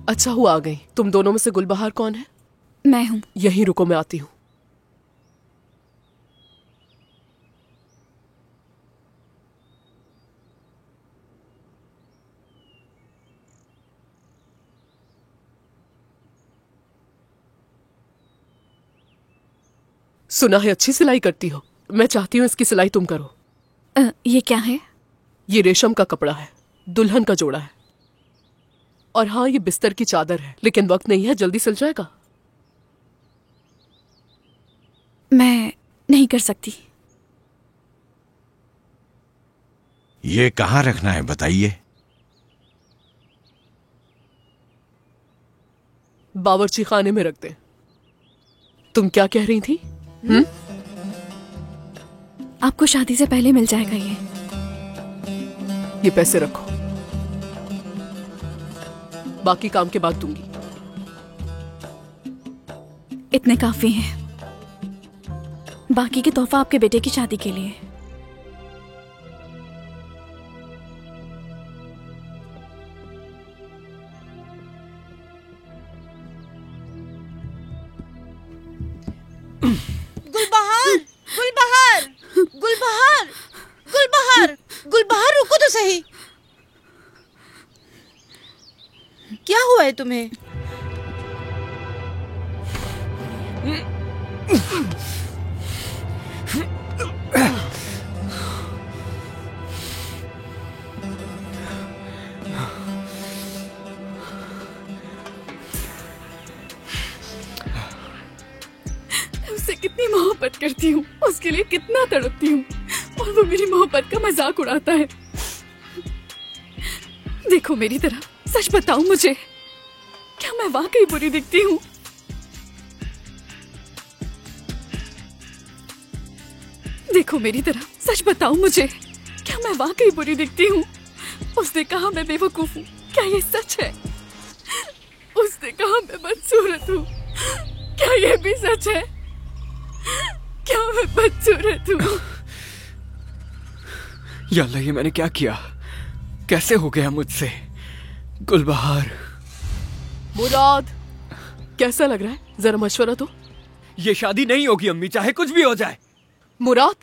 अच्छा हुआ आ गई। तुम दोनों में से गुलबहार कौन है? मैं हूँ। यहीं रुको, मैं आती हूँ। सुना है अच्छी सिलाई करती हो। मैं चाहती हूँ इसकी सिलाई तुम करो। ये क्या है? ये रेशम का कपड़ा है, दुल्हन का जोड़ा है। और हाँ, ये बिस्तर की चादर है, लेकिन वक्त नहीं है, जल्दी सिल जाएगा। मैं नहीं कर सकती। ये कहाँ रखना है बताइए? बावर्ची खाने में रख दे। तुम क्या कह रही थी? आपको शादी से पहले मिल जाएगा ये पैसे रखो, बाकी काम के बाद दूंगी। इतने काफी हैं। बाकी के तोहफा आपके बेटे की शादी के लिए। गुलबहार, गुलबहार, गुलबहार, गुलबहार, गुलबहार, रुको तो सही। क्या हुआ है तुम्हें? उससे कितनी मोहब्बत करती हूँ, उसके लिए कितना तड़पती हूँ, और वो मेरी मोहब्बत का मजाक उड़ाता है। देखो मेरी तरफ, सच बताओ मुझे, क्या मैं वाकई बुरी दिखती हूँ? देखो मेरी तरफ, सच बताओ मुझे, क्या मैं वाकई बुरी दिखती हूँ? उसने कहा मैं बेवकूफ हूँ, क्या ये सच है? उसने कहा मैं बदसूरत हूँ, क्या ये भी सच है? क्या मैं बदसूरत हूँ? या अल्लाह, ये मैंने क्या किया? कैसे हो गया मुझसे? गुलबहार। मुराद, कैसा लग रहा है? जरा मशवरा दो। ये शादी नहीं होगी अम्मी, चाहे कुछ भी हो जाए। मुराद,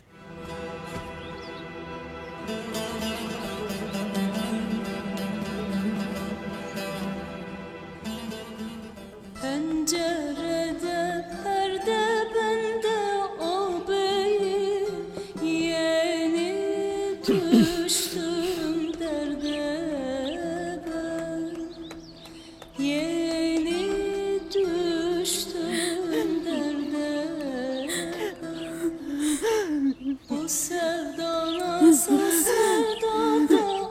pencerede perde bende o beyim yeni düştüm derde ben yeni düştüm derde ben bu sevda nasıl sevda da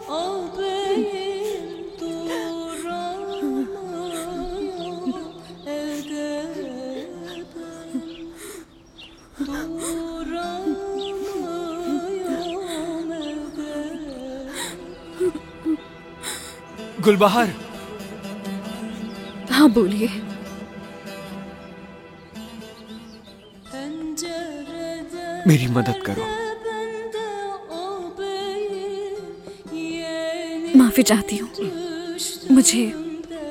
गुलबहार। हाँ बोलिए। मेरी मदद करो। माफी चाहती हूँ, मुझे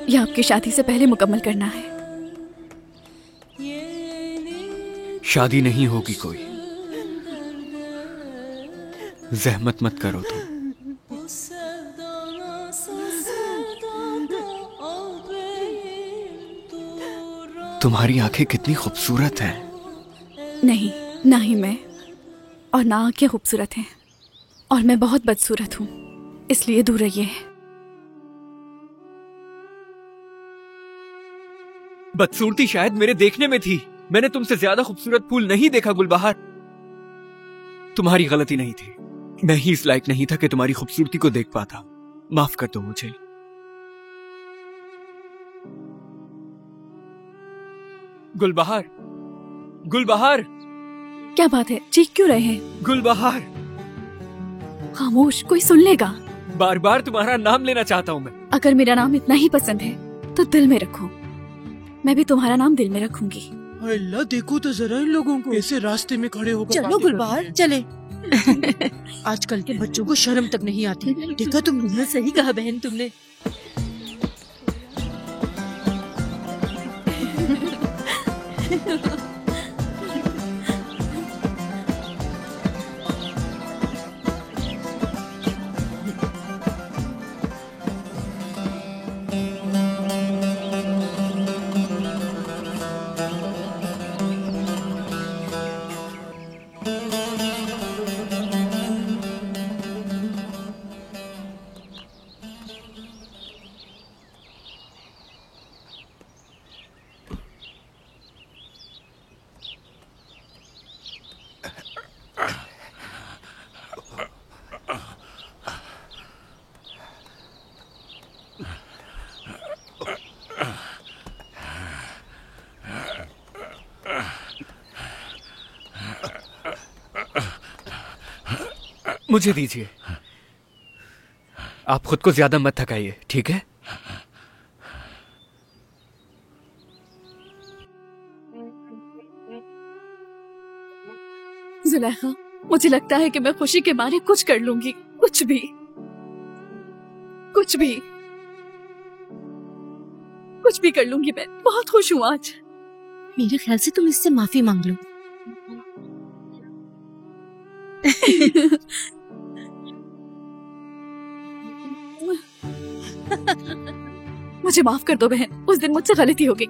यह आपकी शादी से पहले मुकम्मल करना है। शादी नहीं होगी कोई, जहमत मत करो तुम। तुम्हारी आंखें कितनी खूबसूरत हैं। नहीं, ना ही मैं और ना आंखें खूबसूरत हैं, और मैं बहुत बदसूरत हूँ, इसलिए दूर रहिए। बदसूरती शायद मेरे देखने में थी। मैंने तुमसे ज्यादा खूबसूरत फूल नहीं देखा गुलबहार। तुम्हारी गलती नहीं थी, मैं ही इस लायक नहीं था कि तुम्हारी खूबसूरती को देख पाता। माफ कर दो मुझे। गुलबहार, गुलबहार। क्या बात है, चीख क्यों रहे हैं? गुलबहार। खामोश, कोई सुन लेगा। बार बार तुम्हारा नाम लेना चाहता हूँ मैं। अगर मेरा नाम इतना ही पसंद है तो दिल में रखो, मैं भी तुम्हारा नाम दिल में रखूंगी। अल्लाह, देखो तो जरा इन लोगों को, ऐसे रास्ते में खड़े होकर। चलो गुलबहार, चले। आजकल के बच्चों को शर्म तक नहीं आती। देखा तुमने, सही कहा बहन तुमने। मुझे दीजिए, आप खुद को ज्यादा मत थकाइए, ठीक है? जुलेखा, मुझे लगता है कि मैं खुशी के मारे कुछ कर लूंगी, कुछ भी, कुछ भी, कुछ भी कर लूंगी। मैं बहुत खुश हूँ आज। मेरे ख्याल से तुम इससे माफी मांग लो। मुझे माफ कर दो बहन, उस दिन मुझसे गलती हो गई।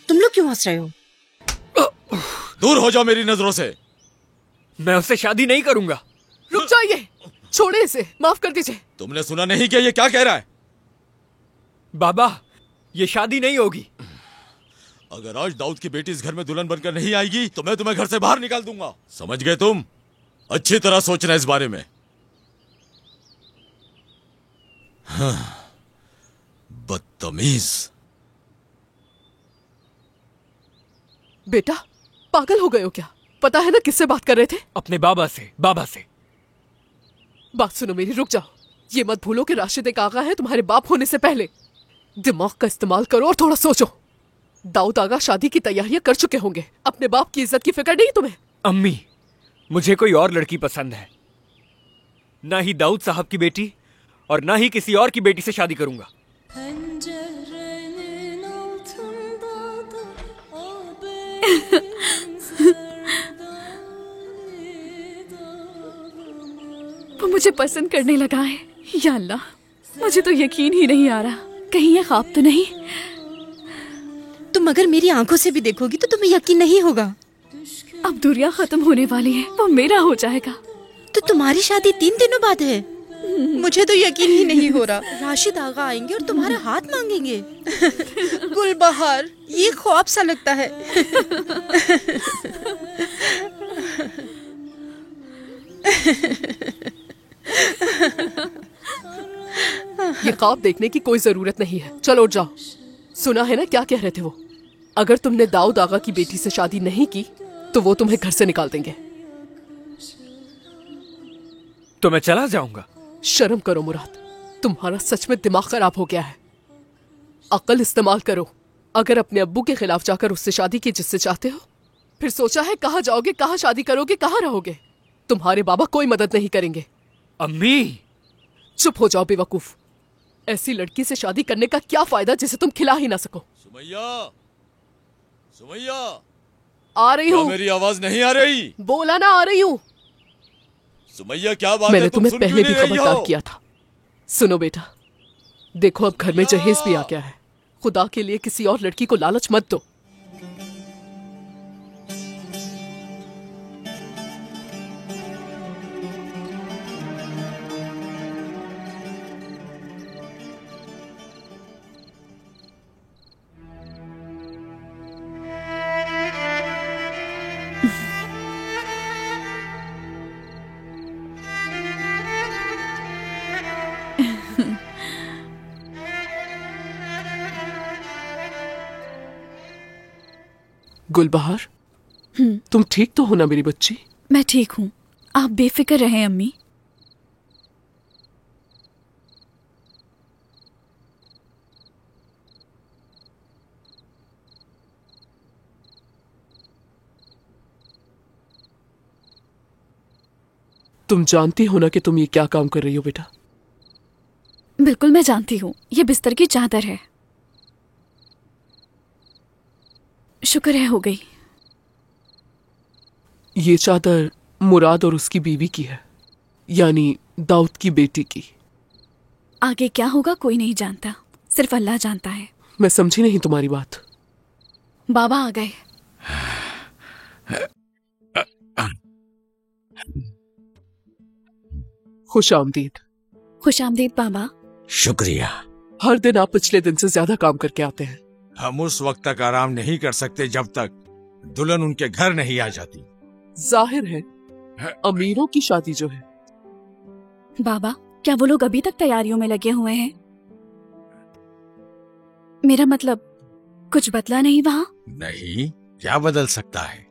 तुम लोग क्यों हंस रहे हो? दूर हो जाओ मेरी नजरों से। मैं उससे शादी नहीं करूंगा। रुक जाइए, छोड़े इसे, माफ कर दीजिए। तुमने सुना नहीं क्या ये क्या कह रहा है? बाबा, ये शादी नहीं होगी। अगर आज दाऊद की बेटी इस घर में दुल्हन बनकर नहीं आएगी तो मैं तुम्हें घर से बाहर निकाल दूंगा। समझ गए तुम? अच्छी तरह सोचना इस बारे में। हाँ, बदतमीज। बेटा, पागल हो गए हो क्या? पता है ना किससे बात कर रहे थे? अपने बाबा से। बाबा से। बात सुनो मेरी, रुक जाओ। ये मत भूलो कि राशिद एक आगा है तुम्हारे बाप होने से पहले। दिमाग का इस्तेमाल करो और थोड़ा सोचो। दाऊद आगा शादी की तैयारियां कर चुके होंगे। अपने बाप की इज्जत की फिक्र नहीं तुम्हें? अम्मी, मुझे कोई और लड़की पसंद है। ना ही दाऊद साहब की बेटी और ना ही किसी और की बेटी से शादी करूंगा। वो मुझे पसंद करने लगा है। या अल्लाह, मुझे तो यकीन ही नहीं आ रहा। कहीं ये ख्वाब तो नहीं? तुम अगर मेरी आंखों से भी देखोगी तो तुम्हें यकीन नहीं होगा। अब दुनिया खत्म होने वाली है, वो मेरा हो जाएगा। तो तुम्हारी शादी 3 दिनों बाद है। मुझे तो यकीन ही नहीं हो रहा। राशिद आगा आएंगे और तुम्हारा हाथ मांगेंगे। गुलबहार, ये ख्वाब सा लगता है। ये ख्वाब देखने की कोई जरूरत नहीं है। चलो उठ जाओ। सुना है ना क्या कह रहे थे वो? अगर तुमने दाऊद आगा की बेटी से शादी नहीं की तो वो तुम्हें घर से निकाल देंगे। तो मैं चला जाऊंगा। शर्म करो मुराद, तुम्हारा सच में दिमाग खराब हो गया है। अक्ल इस्तेमाल करो। अगर अपने अब्बू के खिलाफ जाकर उससे शादी की जिससे चाहते हो, फिर सोचा है कहाँ जाओगे, कहाँ शादी करोगे, कहाँ रहोगे? तुम्हारे बाबा कोई मदद नहीं करेंगे। अम्मी चुप हो जाओ बेवकूफ। ऐसी लड़की से शादी करने का क्या फायदा जिसे तुम खिला ही ना सको। सुमैया, सुमैया, आ रही हूँ। मेरी आवाज नहीं आ रही? बोला ना, आ रही हूँ। सुमैया क्या बात मैंने है, तुम्हें पहले भी खबरदार किया था। सुनो बेटा, देखो अब घर में जहेज भी आ गया है। खुदा के लिए किसी और लड़की को लालच मत दो। गुलबहार, तुम ठीक तो हो ना मेरी बच्ची? मैं ठीक हूँ, आप बेफिक्र रहें अम्मी। तुम जानती हो ना कि तुम ये क्या काम कर रही हो बेटा? बिल्कुल मैं जानती हूँ, ये बिस्तर की चादर है। शुक्र है हो गई। ये चादर मुराद और उसकी बीवी की है, यानी दाऊद की बेटी की। आगे क्या होगा कोई नहीं जानता, सिर्फ अल्लाह जानता है। मैं समझी नहीं तुम्हारी बात। बाबा आ गए। खुश आमदीद। खुश आमदीद बाबा। शुक्रिया। हर दिन आप पिछले दिन से ज्यादा काम करके आते हैं। हम उस वक्त तक आराम नहीं कर सकते जब तक दुल्हन उनके घर नहीं आ जाती। जाहिर है अमीरों की शादी जो है। बाबा, क्या वो लोग अभी तक तैयारियों में लगे हुए हैं? मेरा मतलब कुछ बदला नहीं वहाँ? नहीं, क्या बदल सकता है?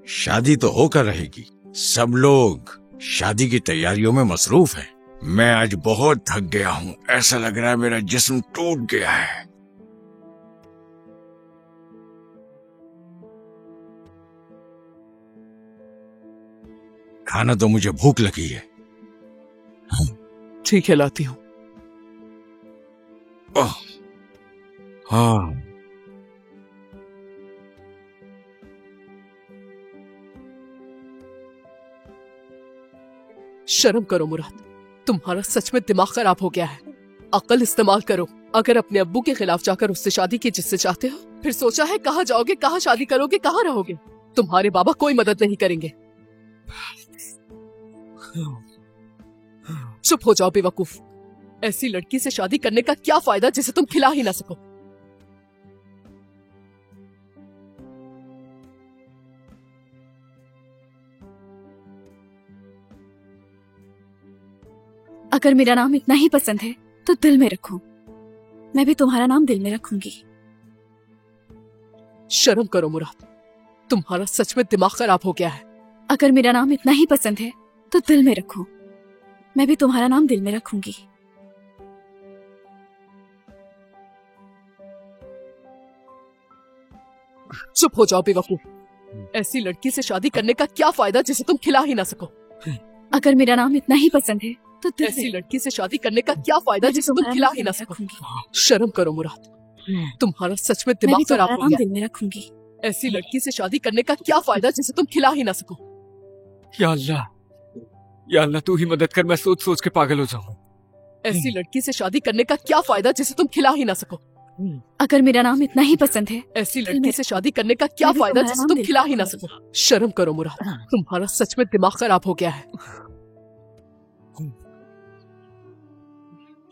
शादी तो होकर रहेगी। सब लोग शादी की तैयारियों में मसरूफ हैं। मैं आज बहुत थक गया हूँ, ऐसा लग रहा है मेरा जिस्म टूट गया है। खाना तो मुझे भूख लगी है। ठीक है, लाती हूँ। हाँ, शर्म करो मुराद, तुम्हारा सच में दिमाग खराब हो गया है। अक्ल इस्तेमाल करो। अगर अपने अब्बू के खिलाफ जाकर उससे शादी की जिससे चाहते हो, फिर सोचा है कहाँ जाओगे, कहाँ शादी करोगे, कहाँ रहोगे? तुम्हारे बाबा कोई मदद नहीं करेंगे। चुप हो जाओ बेवकूफ। ऐसी लड़की से शादी करने का क्या फायदा जिसे तुम खिला ही ना सको। अगर मेरा नाम इतना ही पसंद है तो दिल में रखो। मैं भी तुम्हारा नाम दिल में रखूंगी। शर्म करो मुराद, तुम्हारा सच में दिमाग खराब हो गया है। अगर मेरा नाम इतना ही पसंद है तो दिल में रखो। मैं भी तुम्हारा नाम दिल में रखूंगी। चुप हो जाओ बेवकूफ। ऐसी लड़की से शादी करने का क्या फायदा जिसे तुम खिला ही ना सको। अगर मेरा नाम इतना ही पसंद है तो ऐसी लड़की से शादी करने का क्या फायदा जिसे तुम खिला ही ना सको। शर्म करो मुराद, तुम्हारा सच में दिमाग खराब हो गया। दिल में रखूंगी। ऐसी लड़की से शादी करने का क्या फायदा जिसे तुम खिला ही ना सको। या अल्लाह, या अल्लाह तू ही मदद कर, मैं सोच सोच के पागल हो जाऊं। ऐसी लड़की से शादी करने का क्या फायदा जिसे तुम खिला ही ना सको। अगर मेरा नाम इतना ही पसंद है, ऐसी लड़की से शादी करने का क्या फायदा जिसे तुम खिला ही ना सको। शर्म करो मुराद, तुम्हारा सच में दिमाग खराब हो गया है।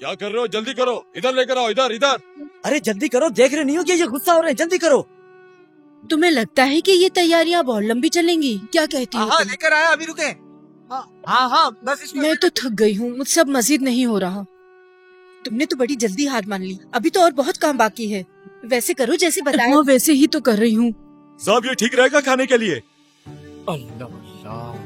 क्या कर रहे हो? जल्दी करो, इधर लेकर आओ, इधर इधर। अरे जल्दी करो, देख रहे नहीं हो कि ये गुस्सा हो रहे हैं? जल्दी करो। तुम्हें लगता है कि ये तैयारियां बहुत लंबी चलेंगी? क्या कहती हो? हाँ, लेकर आया, अभी रुके। हाँ, बस इसको। मैं तो थक गई हूँ, मुझसे अब मजीद नहीं हो रहा। तुमने तो बड़ी जल्दी हार मान ली, अभी तो और बहुत काम बाकी है। वैसे करो जैसे बताया। हाँ वैसे ही तो कर रही हूँ। साहब ये ठीक रहेगा खाने के लिए? अल्लाह अल्लाह।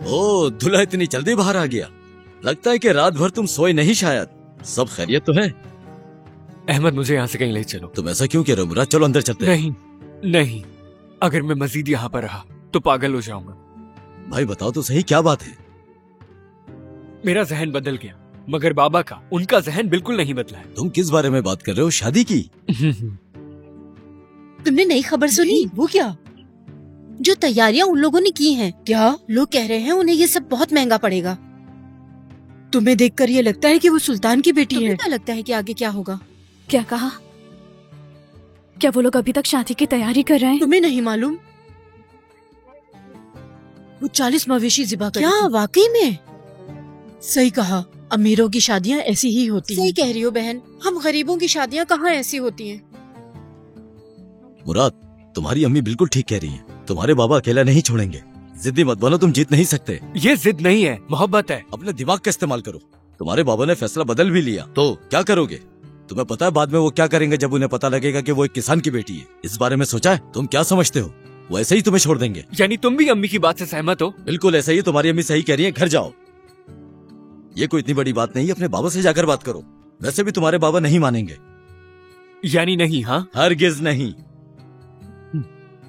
ओ दूल्हा इतनी जल्दी बाहर आ गया। लगता है कि रात भर तुम सोए नहीं शायद। सब खैरियत तो है? अहमद मुझे यहाँ से कहीं ले चलो। तुम ऐसा क्यों कह रहे हो मुराद? चलो अंदर चलते हैं। नहीं नहीं, अगर मैं मजीद यहाँ पर रहा तो पागल हो जाऊंगा। भाई बताओ तो सही क्या बात है? मेरा जहन बदल गया, मगर बाबा का उनका जहन बिल्कुल नहीं बदला है। तुम किस बारे में बात कर रहे हो? शादी की? तुमने नई खबर सुनी? वो क्या? जो तैयारियां उन लोगों ने की हैं। क्या? लोग कह रहे हैं उन्हें ये सब बहुत महंगा पड़ेगा। तुम्हें देखकर ये लगता है कि वो सुल्तान की बेटी है? क्या लगता है कि आगे क्या होगा? क्या कहा? क्या वो लोग अभी तक शादी की तैयारी कर रहे हैं? तुम्हें नहीं मालूम? वो 40 मवेशी ज़िबा कर। क्या वाकई में? सही कहा, अमीरों की शादियाँ ऐसी ही होती हैं। सही कह रही हो बहन, हम गरीबों की शादियाँ कहाँ ऐसी होती हैं। मुराद तुम्हारी अम्मी बिल्कुल ठीक कह रही है। तुम्हारे बाबा अकेला नहीं छोड़ेंगे। जिद्दी मत बनो, तुम जीत नहीं सकते। ये जिद नहीं है, मोहब्बत है। अपने दिमाग का इस्तेमाल करो। तुम्हारे बाबा ने फैसला बदल भी लिया तो क्या करोगे? तुम्हें पता है बाद में वो क्या करेंगे जब उन्हें पता लगेगा कि वो एक किसान की बेटी है? इस बारे में सोचा है? तुम क्या समझते हो वो ऐसे ही तुम्हें छोड़ देंगे? यानी तुम भी अम्मी की बात से सहमत हो? बिल्कुल ऐसा ही। तुम्हारी अम्मी सही कह रही है, घर जाओ। ये कोई इतनी बड़ी बात नहीं है, अपने बाबा से जाकर बात करो। वैसे भी तुम्हारे बाबा नहीं मानेंगे। यानी नहीं? हाँ हरगिज नहीं।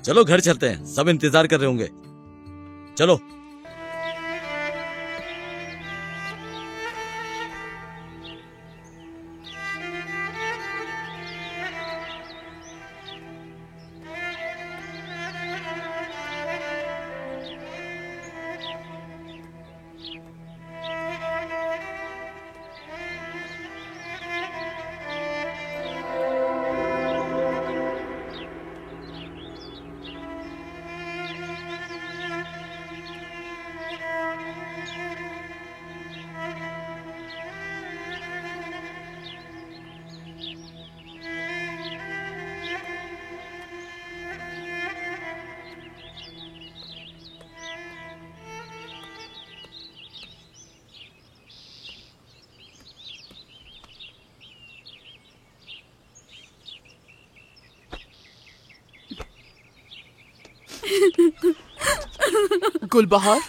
चलो घर चलते हैं, सब इंतजार कर रहे होंगे। चलो। गुलबहार,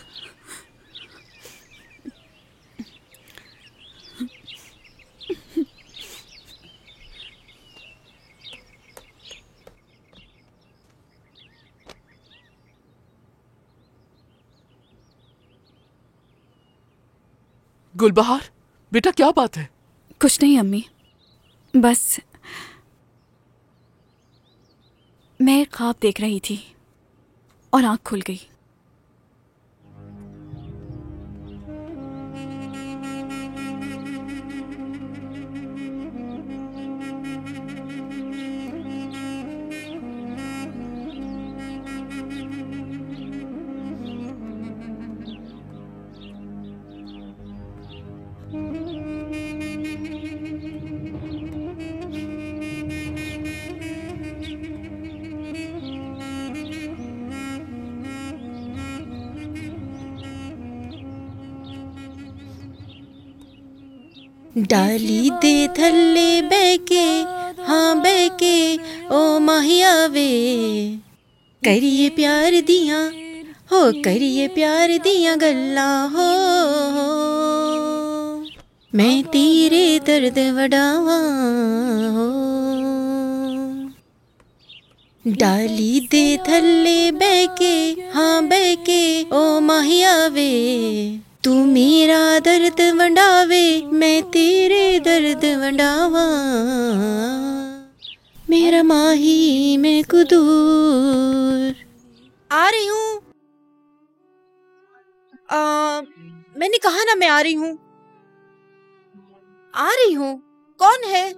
गुलबहार बेटा क्या बात है? कुछ नहीं अम्मी, बस मैं एक ख्वाब देख रही थी और आंख खुल गई। डाली दे थल्ले बैके, हाँ बैके ओ माहिया वे, करिए प्यार दिया हो, करिए प्यार दिया गल्ला हो, मैं तेरे दर्द वडावा हो। डाली दे थल्ले बैके, हाँ बैके ओ माहिया वे, तू मेरा दर्द वंडावे, मैं तेरे दर्द वंडावा, मेरा माही मैं कुदूर। आ रही हूँ। मैंने कहा ना मैं आ रही हूँ। आ रही हूँ। कौन है?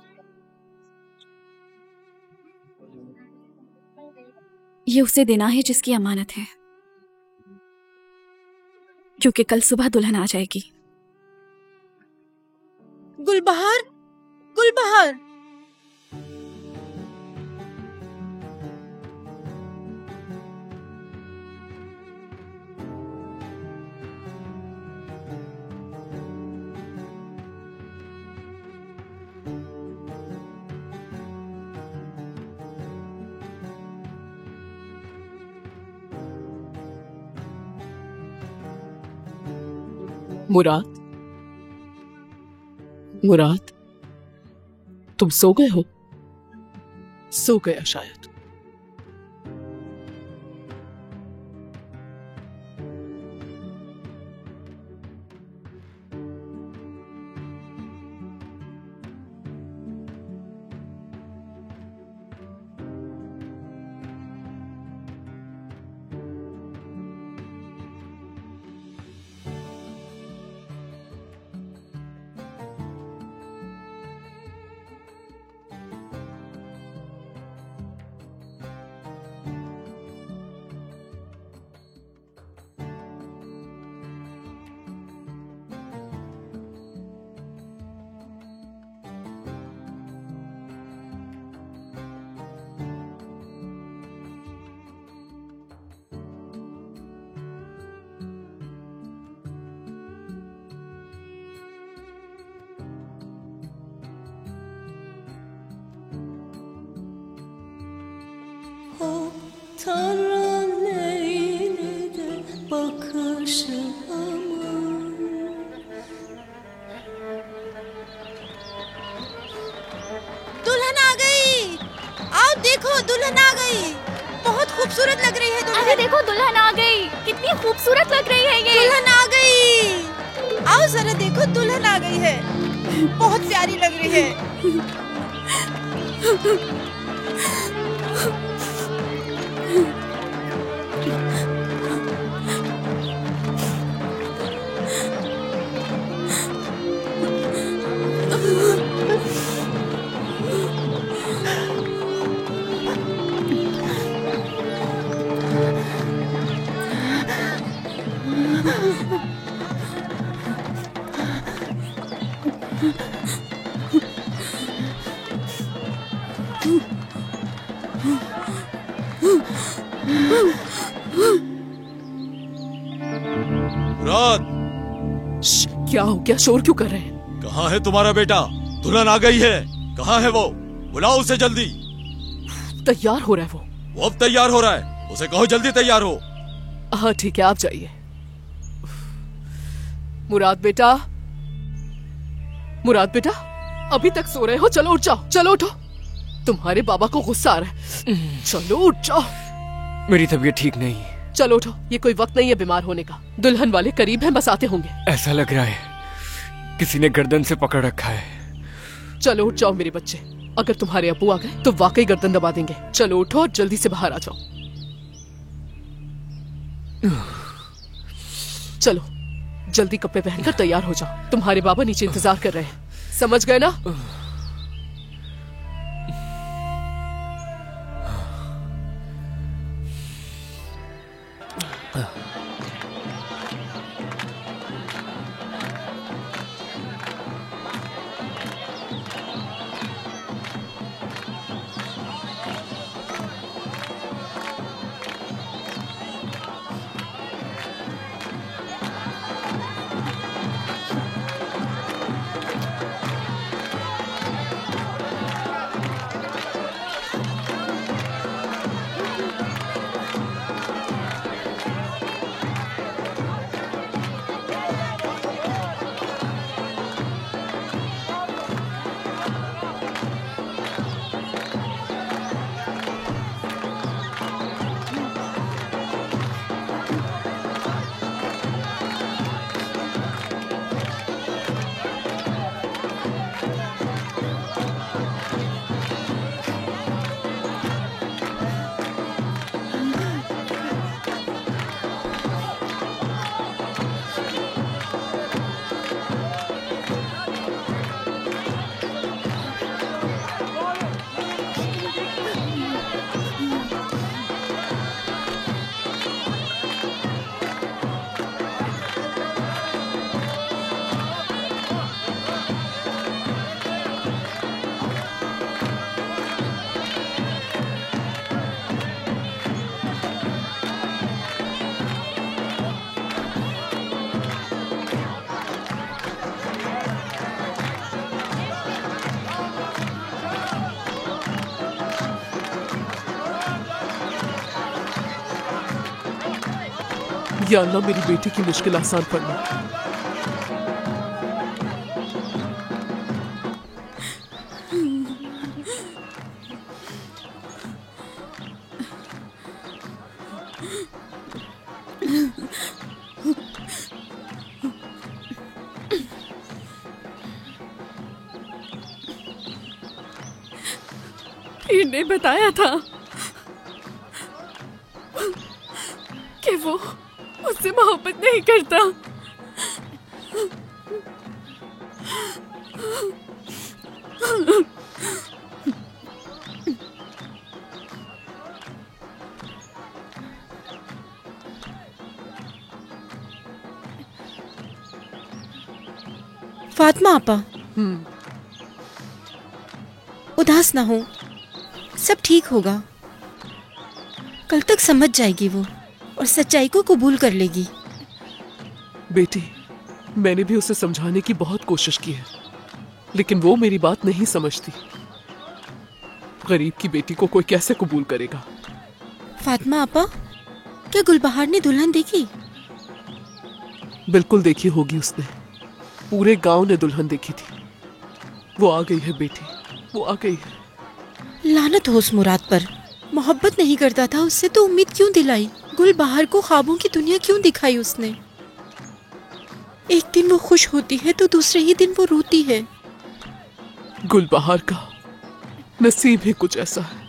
ये उसे देना है जिसकी अमानत है। क्योंकि कल सुबह दुल्हन आ जाएगी। गुलबहार, गुलबहार। मुराद, मुराद, तुम सो गए हो? सो गया शायद। Tanrı neyledi bakışımı? दुल्हन आ गई। आओ देखो, दुल्हन आ गई। बहुत खूबसूरत लग रही है दुल्हन। अरे देखो, दुल्हन आ गई। कितनी खूबसूरत लग रही है ये। दुल्हन आ गई। आओ जरा देखो, दुल्हन आ गई है। बहुत प्यारी लग रही है। मुराद, क्या हो गया? शोर क्यों कर रहे हैं? कहाँ है तुम्हारा बेटा? दुल्हन आ गई है। कहाँ है वो? बुलाओ उसे जल्दी। तैयार हो रहा है वो अब तैयार हो रहा है। उसे कहो जल्दी तैयार हो। हाँ ठीक है, आप जाइए। मुराद बेटा, मुराद बेटा, अभी तक सो रहे हो? चलो उठ जाओ, चलो उठो। तुम्हारे बाबा को गुस्सा आ रहा है। चलो उठ जाओ। मेरी तबीयत ठीक नहीं। चलो उठो, ये कोई वक्त नहीं है बीमार होने का। दुल्हन वाले करीब हैं, बस आते होंगे। ऐसा लग रहा है किसी ने गर्दन से पकड़ रखा है। चलो उठ जाओ मेरे बच्चे। अगर तुम्हारे अब्बू आ गए तो वाकई गर्दन दबा देंगे। चलो उठो और जल्दी से बाहर आ जाओ। चलो जल्दी कपड़े पहनकर तैयार हो जाओ। तुम्हारे बाबा नीचे इंतजार कर रहे हैं, समझ गए ना? या अल्लाह मेरी बेटी की मुश्किल आसान फरमा। पीर ने बताया था कि वो मुझसे मोहब्बत नहीं करता। फातिमा आपा, उदास ना हो, सब ठीक होगा। कल तक समझ जाएगी वो और सच्चाई को कबूल कर लेगी। बेटी, मैंने भी उसे समझाने की बहुत कोशिश की है, लेकिन वो मेरी बात नहीं समझती। गरीब की बेटी को कोई कैसे कबूल करेगा? फातिमा आपा, क्या गुलबहार ने दुल्हन देखी? बिल्कुल देखी होगी उसने। पूरे गांव ने दुल्हन देखी थी। वो आ गई है बेटी, वो आ गई है। लानत हो उस मुराद पर। मोहब्बत नहीं करता था उससे तो उम्मीद क्यों दिलाई? गुलबहार को ख्वाबों की दुनिया क्यों दिखाई उसने? एक दिन वो खुश होती है तो दूसरे ही दिन वो रोती है। गुलबहार का नसीब ही कुछ ऐसा है।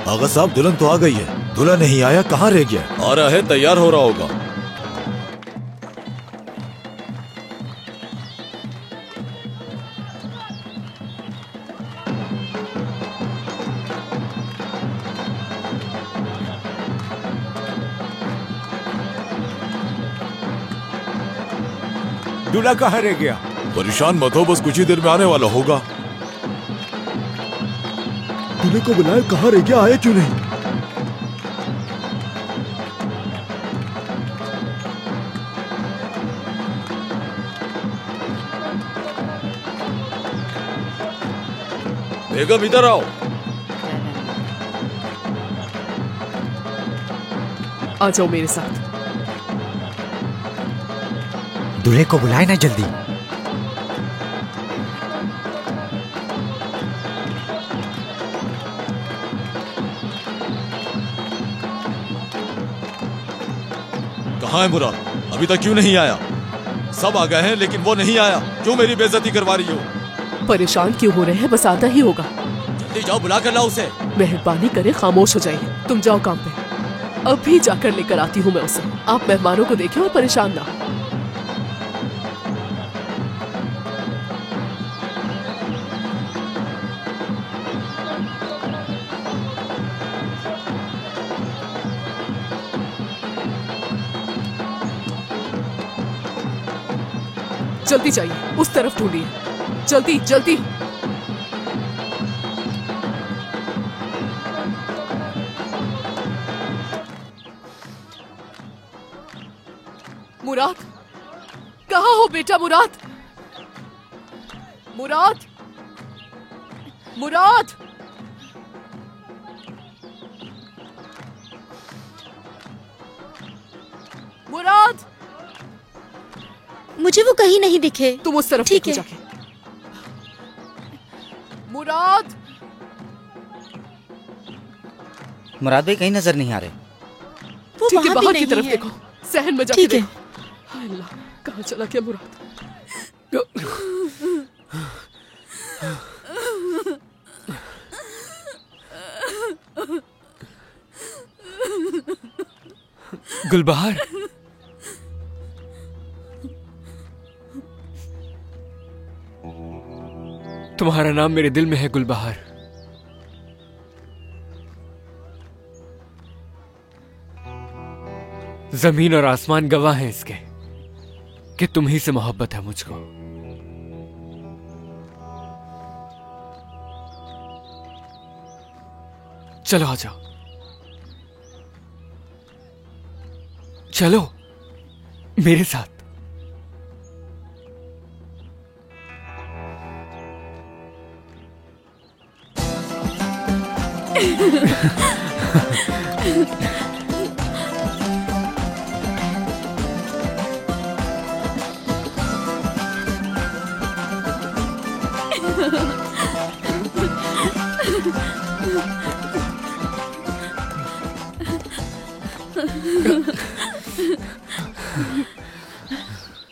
आगा साहब, दुल्हन तो आ गई है। दूल्हा नहीं आया, कहाँ रह गया? आ रहा है, तैयार हो रहा होगा। दूल्हा कहाँ रह गया? परेशान मत हो, बस कुछ ही देर में आने वाला होगा। दूल्हे को बुलाया, कहाँ रह गया? आया क्यों नहीं? बेगम इधर आओ। आ जाओ मेरे साथ। दूल्हे को बुलाए ना जल्दी। कहाँ है मुराद? अभी तक क्यों नहीं आया? सब आ गए हैं लेकिन वो नहीं आया। क्यों मेरी बेइज्जती करवा रही हो? परेशान क्यों हो रहे हैं? बस आता ही होगा। जल्दी जाओ, बुला कर लाओ उसे। मेहरबानी करे, खामोश हो जाइए। तुम जाओ काम पे। अभी जाकर लेकर आती हूँ मैं उसे। आप मेहमानों को देखें और परेशान ना हो। जल्दी जाइए, उस तरफ ढूंढिए। जल्दी जल्दी। मुराद, कहाँ हो बेटा? मुराद, मुराद, मुराद। मुराद, मुझे वो कहीं नहीं दिखे। तुम उस तरफ ठीक देखो है। जाके। मुराद, मुराद भाई कहीं नजर नहीं आ रहे। वो ठीक है, वहाँ भी बाहर की नहीं तरफ है। देखो, सहन में जाके ठीक है। देखो। हाय अल्लाह, कहाँ चला गया मुराद? गुलबहार, तुम्हारा नाम मेरे दिल में है गुलबहार। जमीन और आसमान गवाह हैं इसके कि तुम ही से मोहब्बत है मुझको। चलो आ जाओ, चलो मेरे साथ।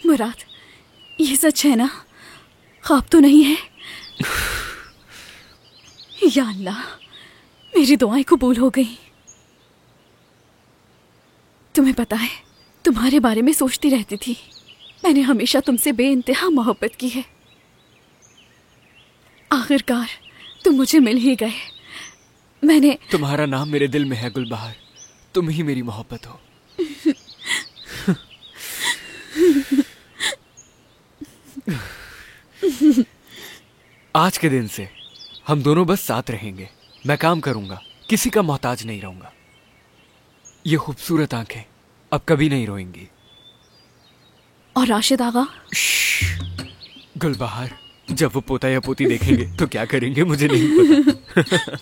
मुराद, ये सच है ना? ख्वाब तो नहीं है? या अल्लाह, मेरी दुआएं कबूल हो गई। तुम्हें पता है, तुम्हारे बारे में सोचती रहती थी। मैंने हमेशा तुमसे बेइंतहा मोहब्बत की है। आखिरकार तुम मुझे मिल ही गए। मैंने तुम्हारा नाम मेरे दिल में है गुलबहार, तुम ही मेरी मोहब्बत हो। आज के दिन से हम दोनों बस साथ रहेंगे। मैं काम करूंगा, किसी का मोहताज नहीं रहूंगा। ये खूबसूरत आंखें अब कभी नहीं रोएंगी। और राशिद आगा? गुलबहार, जब वो पोता या पोती देखेंगे तो क्या करेंगे मुझे नहीं पता।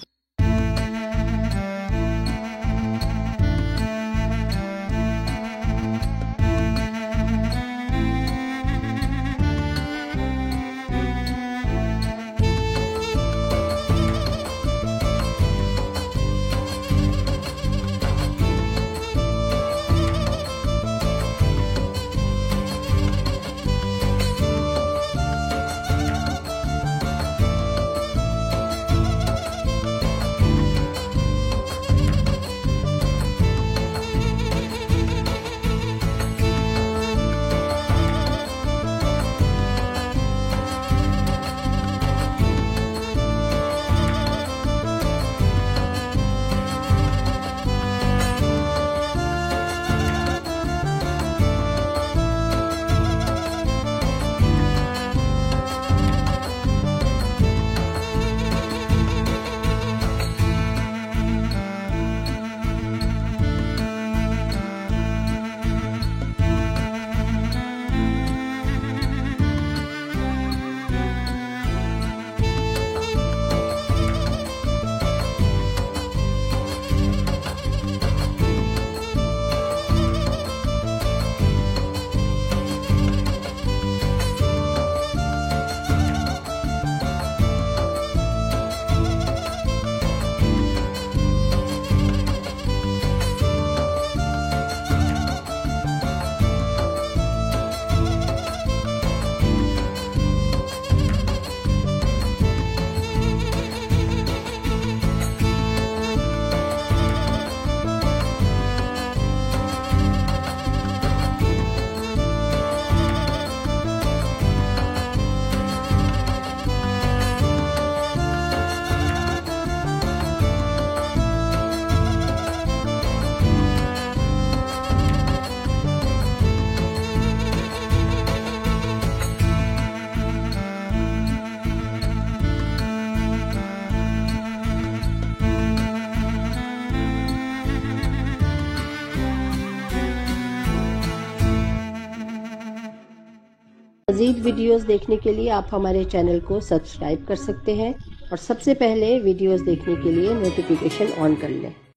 मज़ीद वीडियोस देखने के लिए आप हमारे चैनल को सब्सक्राइब कर सकते हैं और सबसे पहले वीडियोस देखने के लिए नोटिफिकेशन ऑन कर लें।